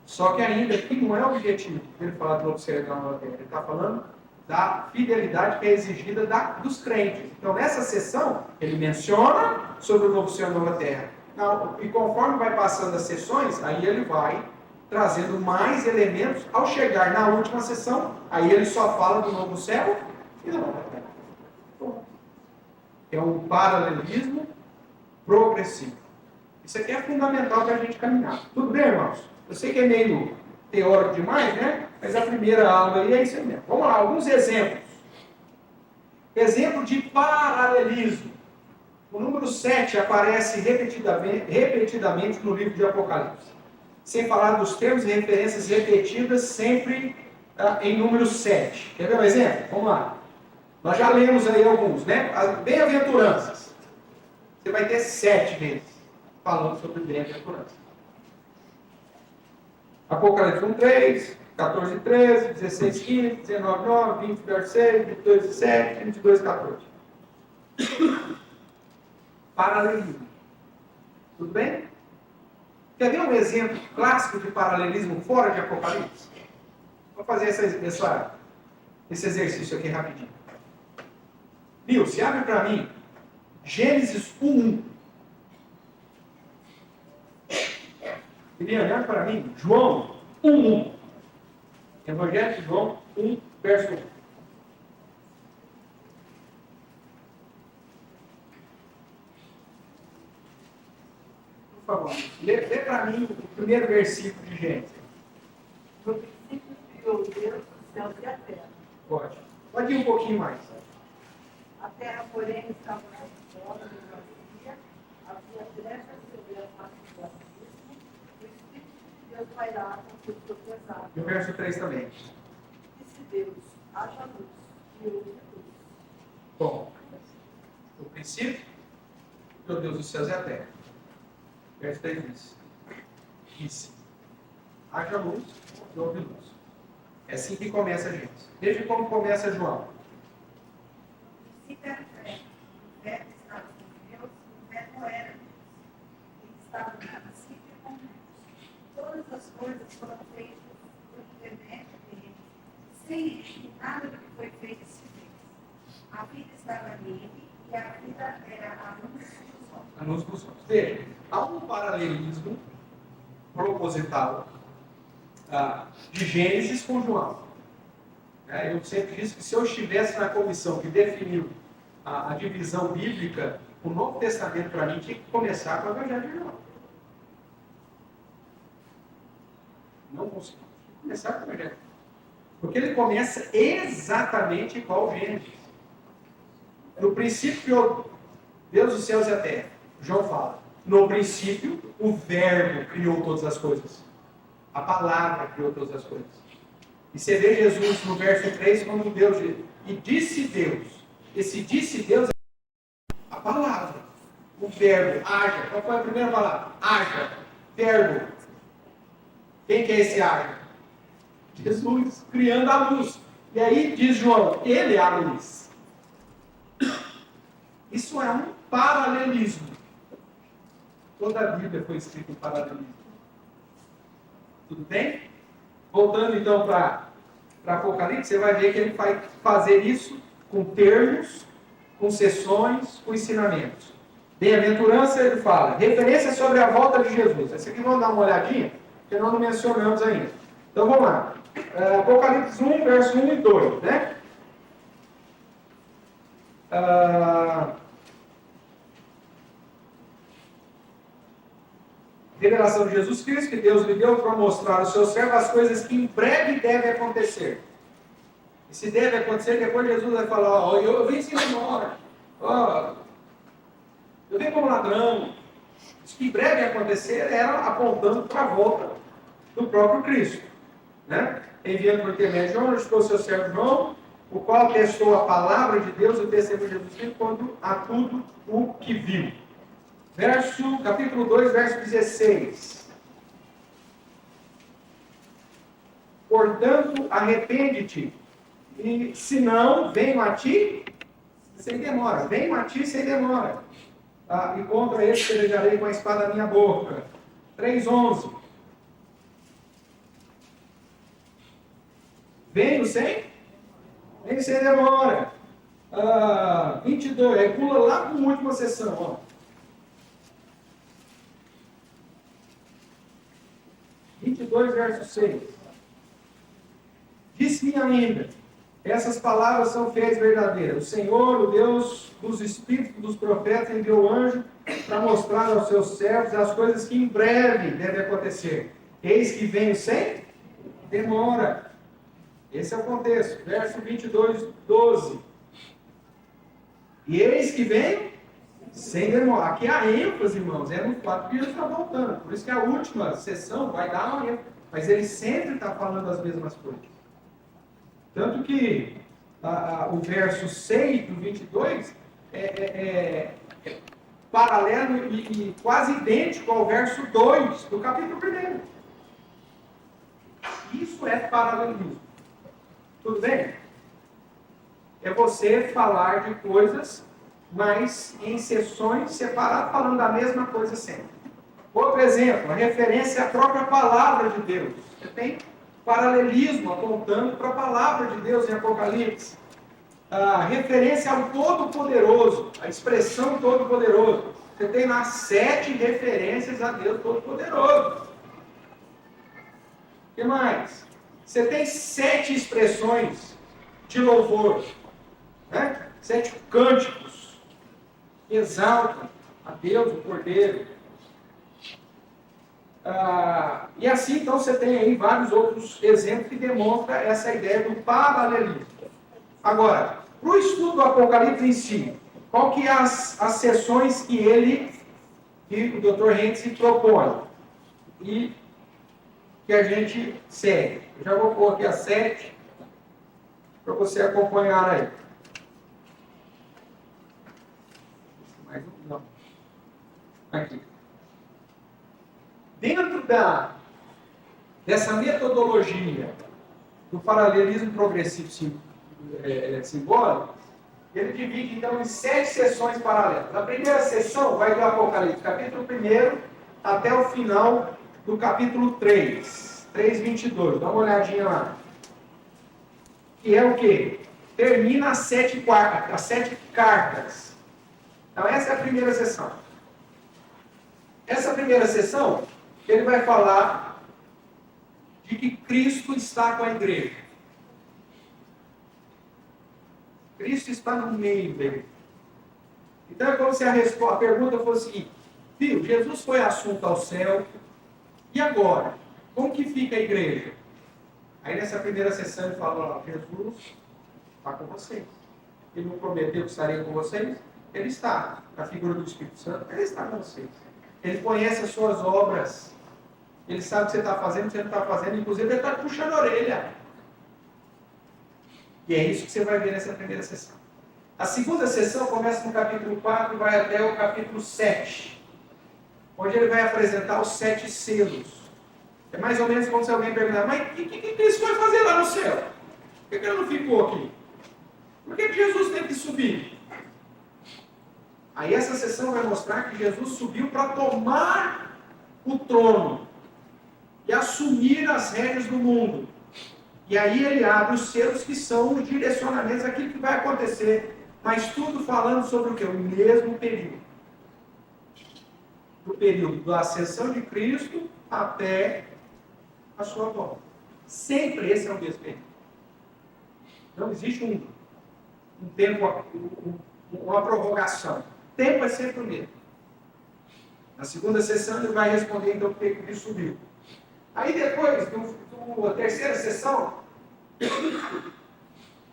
Só que ainda aqui não é o objetivo ele falar do novo céu e da nova terra. Ele está falando da fidelidade que é exigida dos crentes. Então, nessa sessão, ele menciona sobre o novo céu e a nova terra. E conforme vai passando as sessões, aí ele vai trazendo mais elementos. Ao chegar na última sessão, aí ele só fala do novo céu e da nova terra. É um paralelismo progressivo. Isso aqui é fundamental para a gente caminhar. Tudo bem, irmãos? Eu sei que é meio teórico demais, né? Mas a primeira aula aí é isso aí mesmo. Vamos lá, alguns exemplos. Exemplo de paralelismo. O número 7 aparece repetidamente no livro de Apocalipse. Sem falar dos termos e referências repetidas sempre em número 7. Quer ver um exemplo? Vamos lá. Nós já lemos aí alguns, né? As bem-aventuranças. Você vai ter 7 vezes falando sobre bem-aventurança. Apocalipse 1:3, 14:13, 16:15, 19:9, 20:6, 22:7, 22:14. Paralelismo. Tudo bem? Quer ver um exemplo clássico de paralelismo fora de Apocalipse? Vou fazer esse exercício aqui rapidinho. Nilce, abre para mim Gênesis 1:1. Queria olhar para mim João 1:1. Evangelho de João 1, verso 1. Por favor, lê para mim o primeiro versículo de Gênesis. No princípio criou Deus os céus e a terra. Pode ir um pouquinho mais. A terra, porém, estava fora do vazia, havia brechas sobre a face do abismo, o Espírito de Deus pairava com o seu pesado. E o verso 3 também. Disse Deus, haja luz, e houve luz. Bom, o princípio, meu Deus dos céus e a terra. Verso 3 diz: disse, haja luz, e houve luz. É assim que começa a gente. Veja como começa João. O princípio era o verbo estava com Deus, o verbo era Deus. Ele estava no princípio com Deus. Todas as coisas foram feitas por intermédio dele. Sem ele, nada do que foi feito se fez. A vida estava nele e a vida era a luz dos homens. A luz dos homens. Veja, há um paralelismo proposital de Gênesis com João. Eu sempre disse que se eu estivesse na comissão que definiu a divisão bíblica, o Novo Testamento para mim tinha que começar com o Evangelho de João. Não consigo começar com o Evangelho. Porque ele começa exatamente igual ao Gênesis. No princípio criou Deus os céus e a terra. João fala, no princípio o Verbo criou todas as coisas. A palavra criou todas as coisas. E você vê Jesus no verso 3, quando Deus diz, e disse Deus. Esse disse Deus é a palavra. O verbo, haja. Qual foi a primeira palavra? Haja. Verbo. Quem que é esse haja? Jesus, criando a luz. E aí diz João, ele é a luz. Isso é um paralelismo. Toda a Bíblia foi escrita em paralelismo. Tudo bem? Voltando então para Apocalipse, você vai ver que ele vai fazer isso com termos, com sessões, com ensinamentos. Bem-aventurança, ele fala, referência sobre a volta de Jesus. Esse aqui vamos dar uma olhadinha, que nós não mencionamos ainda. Então vamos lá. Apocalipse 1, verso 1 e 2, né? Revelação de Jesus Cristo, que Deus lhe deu para mostrar aos seus servos as coisas que em breve devem acontecer. E se deve acontecer, depois Jesus vai falar, ó, eu vim sem demora, ó, eu vim como ladrão. Isso que em breve ia acontecer era apontando para a volta do próprio Cristo, né? Enviando por intermédio de João, notificou seu servo João, o qual testou a palavra de Deus e o testemunho de Jesus Cristo quando a tudo o que viu. Capítulo 2, verso 16. Portanto, arrepende-te, e se não, venho a ti sem demora. Venho a ti sem demora. E contra ele pelejarei com a espada da minha boca. 3:11. Venho sem demora. 22. Aí pula lá para a última sessão, ó. 22, verso 6. Disse-me ainda, essas palavras são feitas verdadeiras. O Senhor, o Deus dos espíritos dos profetas, enviou o anjo para mostrar aos seus servos as coisas que em breve devem acontecer. Eis que venho sem demora. Esse é o contexto. Verso 22, 12. E eis que venho sem demora. Aqui a ênfase, irmãos, é no fato que Jesus está voltando. Por isso que a última sessão vai dar uma ênfase. Mas ele sempre está falando as mesmas coisas. Tanto que o verso 6 do 22 é paralelo e quase idêntico ao verso 2 do capítulo 1. Isso é paralelismo. Tudo bem? É você falar de coisas, mas em sessões separadas, falando da mesma coisa sempre. Outro exemplo, a referência à própria palavra de Deus. Você tem paralelismo apontando para a palavra de Deus em Apocalipse. A referência ao Todo-Poderoso, a expressão Todo-Poderoso. Você tem lá 7 referências a Deus Todo-Poderoso. O que mais? Você tem 7 expressões de louvor, né? 7 cânticos que exaltam a Deus, o Cordeiro. E assim, então, você tem aí vários outros exemplos que demonstram essa ideia do paralelismo. Agora, para o estudo do Apocalipse em si, qual que é as sessões que o Dr. Hentz propõe e que a gente segue? Eu já vou pôr aqui as 7 para você acompanhar aí. Mais um? Não. Aqui. Dentro dessa metodologia do paralelismo progressivo simbólico, ele divide então em 7 sessões paralelas. A primeira sessão vai do Apocalipse, capítulo 1 até o final do capítulo 3, 3:22. Dá uma olhadinha lá. Que é o quê? Termina as 7 cartas. Então essa é a primeira sessão. Essa primeira sessão, ele vai falar de que Cristo está com a igreja. Cristo está no meio dele. Então é como se a pergunta fosse seguinte: viu, Jesus foi assunto ao céu, e agora? Como que fica a igreja? Aí nessa primeira sessão ele fala, Jesus está com vocês. Ele não prometeu que estaria com vocês? Ele está. Na figura do Espírito Santo, ele está com vocês. Ele conhece as suas obras. Ele sabe o que você está fazendo, o que você não está fazendo. Inclusive, ele está puxando a orelha. E é isso que você vai ver nessa primeira sessão. A segunda sessão começa no capítulo 4 e vai até o capítulo 7. Onde ele vai apresentar os 7 selos. É mais ou menos como se alguém perguntar, mas o que Cristo foi fazer lá no céu? Por que ele não ficou aqui? Por que Jesus teve que subir? Aí essa sessão vai mostrar que Jesus subiu para tomar o trono e assumir as rédeas do mundo. E aí ele abre os selos que são os direcionamentos daquilo que vai acontecer. Mas tudo falando sobre o quê? O mesmo período. Do período da ascensão de Cristo até a sua volta. Sempre esse é o mesmo período. Não existe um tempo, uma prorrogação. O tempo é sempre o mesmo. Na segunda sessão ele vai responder então o que ele subiu. Aí depois, da terceira sessão,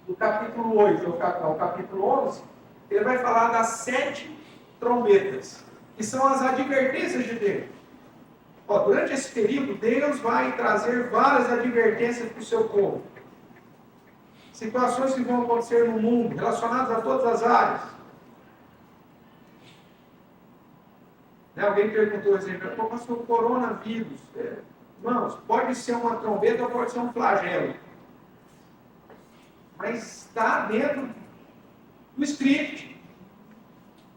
do capítulo 8 ao capítulo 11, ele vai falar das 7 trombetas, que são as advertências de Deus. Durante esse período, Deus vai trazer várias advertências para o seu povo. Situações que vão acontecer no mundo, relacionadas a todas as áreas. Alguém perguntou assim, pastor, o coronavírus. Irmãos, pode ser uma trombeta ou pode ser um flagelo. Mas está dentro do script.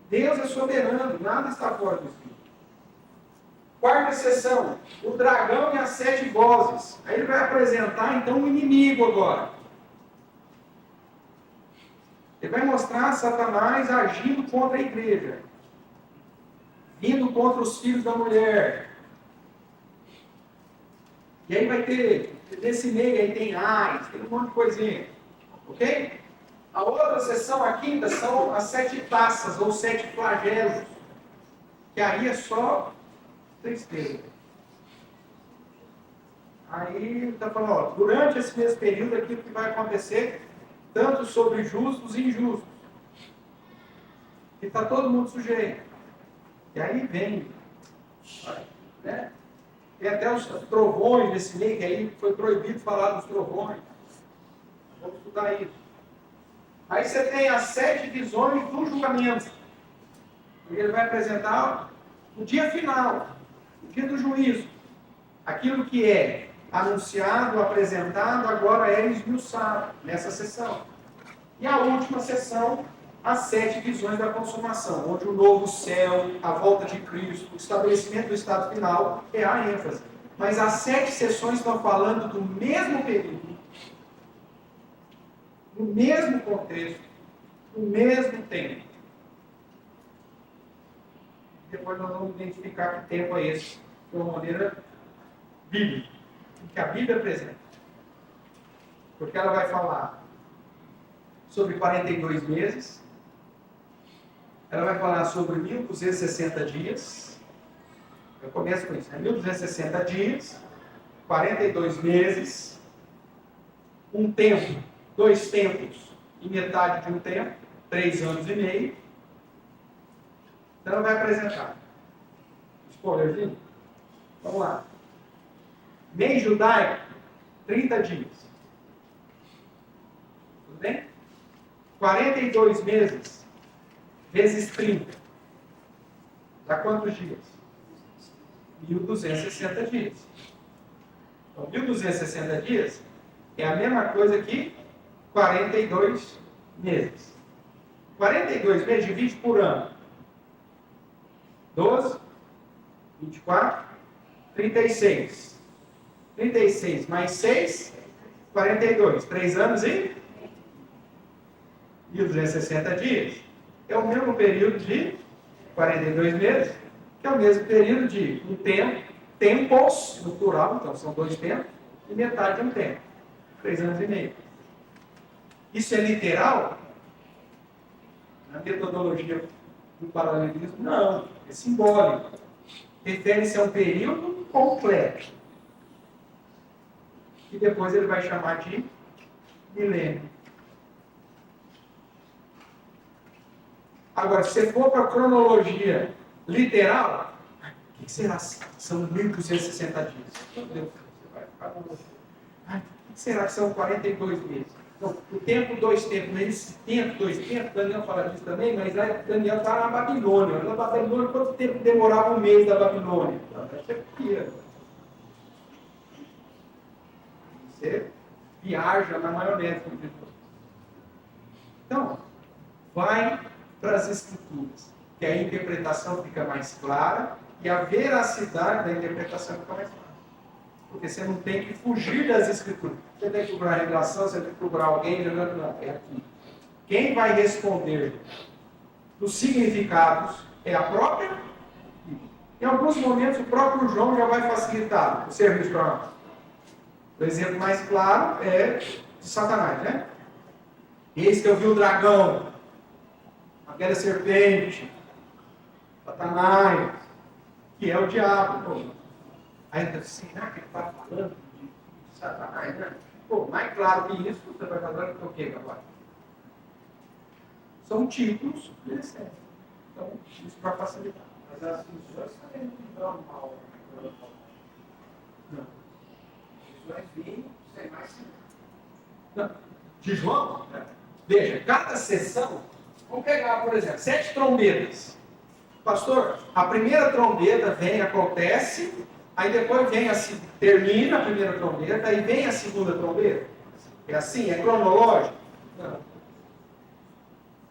Deus é soberano, nada está fora do script. Quarta sessão, o dragão e as 7 vozes. Aí ele vai apresentar então o inimigo agora. Ele vai mostrar Satanás agindo contra a igreja, vindo contra os filhos da mulher. E aí vai ter, nesse meio aí tem AIDS, tem um monte de coisinha. Ok? A outra sessão, a quinta, são as 7 taças, ou 7 flagelos. Que aí é só tristeza. Aí está falando, durante esse mesmo período, aquilo que vai acontecer, tanto sobre justos e injustos. E está todo mundo sujeito. E aí vem, né? Tem até os trovões desse meio, que aí foi proibido falar dos trovões. Vamos estudar isso. Aí você tem as 7 visões do julgamento. Ele vai apresentar o dia final, o dia do juízo. Aquilo que é anunciado, apresentado, agora é esmiuçado nessa sessão. E a última sessão, as 7 visões da consumação, onde o novo céu, a volta de Cristo, o estabelecimento do estado final é a ênfase. Mas as 7 sessões estão falando do mesmo período, no mesmo contexto, no mesmo tempo. Depois nós vamos identificar que tempo é esse, de uma maneira bíblica, que a Bíblia apresenta. Porque ela vai falar sobre 42 meses, ela vai falar sobre 1260 dias, eu começo com isso, 1260 dias, 42 meses, um tempo, 2 tempos e metade de um tempo, 3 anos e meio. Então ela vai apresentar. Spoilerzinho? Vamos lá. Mês judaico, 30 dias. Tudo bem? 42 meses vezes 30. Dá quantos dias? 1260 dias. Então, 1260 dias é a mesma coisa que 42 meses. 42 meses divide por ano. 12, 24, 36. 36 mais 6, 42. 3 anos e 1260 dias. É o mesmo período de 42 meses, que é o mesmo período de um tempo, tempos, no plural, então são 2 tempos, e metade de um tempo. 3 anos e meio. Isso é literal? Na metodologia do paralelismo, não. É simbólico. Refere-se a um período completo. Que depois ele vai chamar de milênio. Agora, se você for para a cronologia literal, o que será? São 1260 dias. Meu Deus, você vai ficar com você. O que será que são 42 meses? Então, o tempo, 2 tempos. Nesse tempo, 2 tempos, Daniel fala disso também, mas Daniel está na Babilônia. Na Babilônia, quanto tempo demorava um mês da Babilônia? Você viaja na maionese. Então, vai para as Escrituras. que a interpretação fica mais clara e a veracidade da interpretação fica mais clara. Porque você não tem que fugir das escrituras. Você tem que procurar a revelação, você tem que procurar alguém, não, é aqui. Quem vai responder dos significados é a própria Bíblia. Em alguns momentos, o próprio João já vai facilitar o serviço para nós. O exemplo mais claro é de Satanás, né? Eis que eu vi o dragão, aquela serpente, Satanás, que é o diabo. Pô. Aí ele assim, será que ele está falando de Satanás, né? Pô, mais claro que isso, você vai falar o quê agora? São títulos que eles têm. Então, isso para facilitar. Mas as funções também não dão mal. Não. Funções vêm sem mais sim. Não. De João, né? Veja, cada sessão, vamos pegar, por exemplo, 7 trombetas. Pastor, a primeira trombeta vem, acontece, aí depois vem termina a primeira trombeta, aí vem a segunda trombeta. É assim? É cronológico? Não.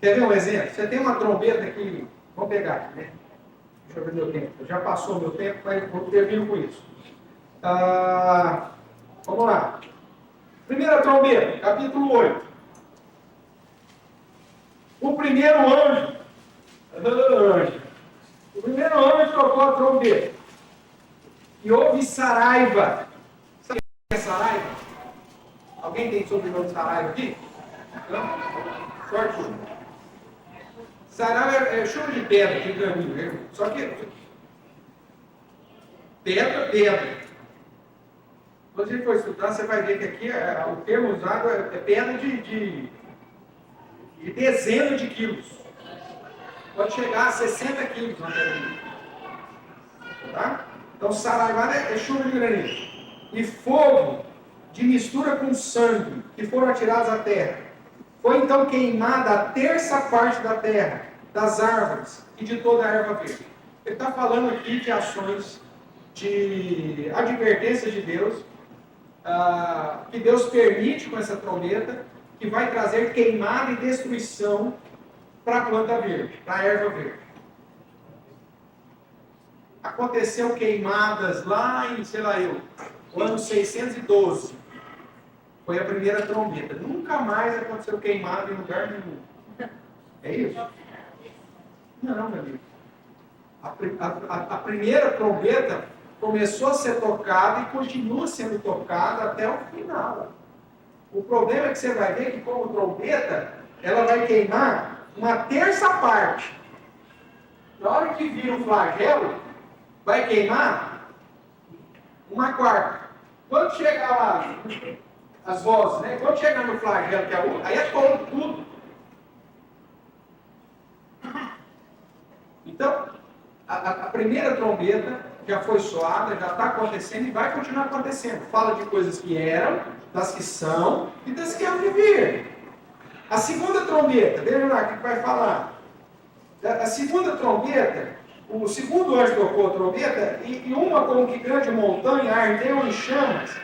Quer ver um exemplo? Você tem uma trombeta aqui, vamos pegar aqui, né? Deixa eu ver meu tempo. Já passou meu tempo, mas eu termino com isso. Vamos lá. Primeira trombeta, capítulo 8. O primeiro anjo, o primeiro anjo tocou a trombeta. E houve Saraiva. Sabe o que é Saraiva? Alguém tem sobrenome de Saraiva aqui? Não? Sorte. Saraiva é chumbo de pedra, de caminho, né? Só que pedra. Quando a gente for estudar, você vai ver que aqui o termo usado é pedra de dezenas de quilos. Pode chegar a 60 quilos na pedra. Tá? Então, Saraiva é chuva de granito. E fogo de mistura com sangue, que foram atirados à terra. Foi então queimada a terça parte da terra, das árvores e de toda a erva verde. Ele está falando aqui de ações de advertência de Deus, que Deus permite com essa trombeta, que vai trazer queimada e destruição para a planta verde, para a erva verde. Aconteceu queimadas lá em, o ano 612. Foi a primeira trombeta. Nunca mais aconteceu queimada em lugar nenhum. É isso? Não, meu amigo. A primeira trombeta começou a ser tocada e continua sendo tocada até o final. O problema é que você vai ver que, como trombeta, ela vai queimar uma terça parte. Na hora que vir o flagelo, vai queimar uma quarta. Quando chegar lá, as vozes, né? Quando chegar no flagelo, que é o, aí é todo, tudo. Então, a primeira trombeta já foi soada, já está acontecendo e vai continuar acontecendo. Fala de coisas que eram, das que são e das que hão de vir. A segunda trombeta, veja lá o que vai falar. A segunda trombeta, o segundo anjo tocou a trombeta e uma como que grande montanha ardeu em chamas,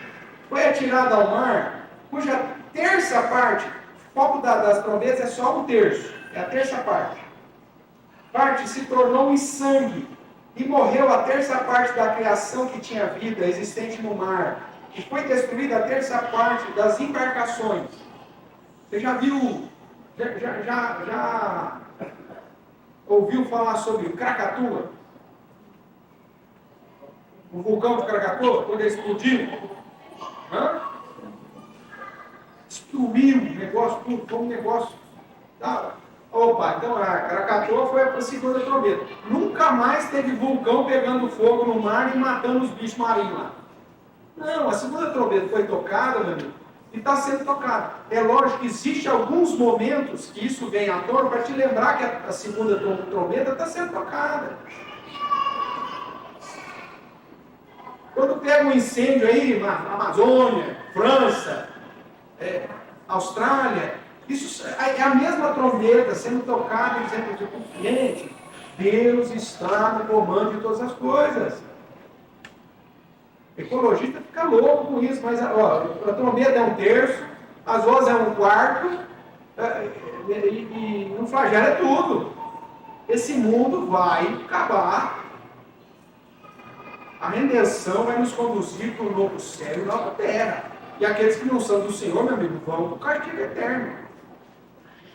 foi atirada ao mar, cuja terça parte, o foco das trombetas é só um terço, é a terça parte. Parte se tornou em sangue e morreu a terça parte da criação que tinha vida existente no mar. E foi destruída a terça parte das embarcações. Você já viu, já ouviu falar sobre o Krakatoa? O vulcão de Krakatoa, quando ele explodiu? Destruiu o negócio, tudo, foi um negócio. Tá? Opa, então a Krakatoa foi a segunda trombeta. Nunca mais teve vulcão pegando fogo no mar e matando os bichos marinhos lá. Não, a segunda trombeta foi tocada, meu amigo, e está sendo tocada. É lógico que existem alguns momentos que isso vem à tona para te lembrar que a segunda trombeta está sendo tocada. Quando pega um incêndio aí na Amazônia, França, Austrália, isso é a mesma trombeta sendo tocada e dizendo, gente, Deus está no comando de todas as coisas. O ecologista fica louco com isso, mas a trombeta é um terço, as vozes é um quarto, e no flagelo é tudo. esse mundo vai acabar. A redenção vai nos conduzir para um novo céu e nova terra. E aqueles que não são do Senhor, meu amigo, vão para o castigo eterno.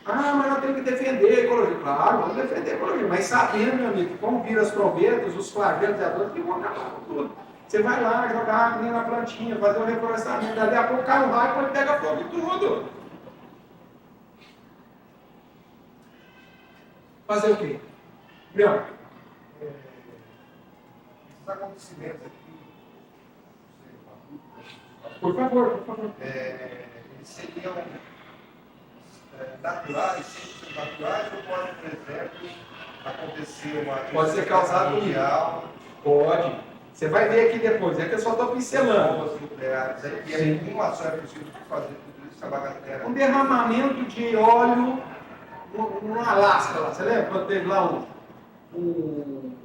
Ah, mas nós temos que defender a ecologia. Claro, vamos defender a ecologia. Mas sabendo, meu amigo, como vir as trombetas, os flagelos e a dor, que vão acabar com tudo. Você vai lá jogar água na plantinha, fazer um reflorestamento, daqui a pouco cai um raio quando pega fogo e tudo. Fazer o quê? Meu, Esses acontecimentos aqui, por favor. eles seriam naturais, 100% naturais, ou pode, por exemplo, acontecer uma Pode ser causado mundial, Pode. Você vai ver aqui depois. É que eu só estou pincelando. bombas nucleares, aqui é uma só é possível fazer tudo isso, acabar com a Terra. Um derramamento de óleo no Alasca, lá. Você lembra quando teve lá um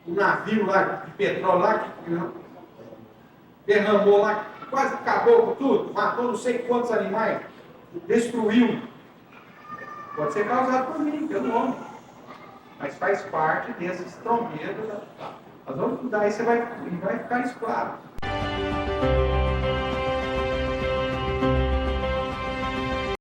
navio lá de petróleo lá que derramou lá, quase acabou com tudo, matou não sei quantos animais, destruiu. Pode ser causado por mim, pelo homem. Mas faz parte desses trombetas. Nós vamos estudar, aí você vai ficar isso claro.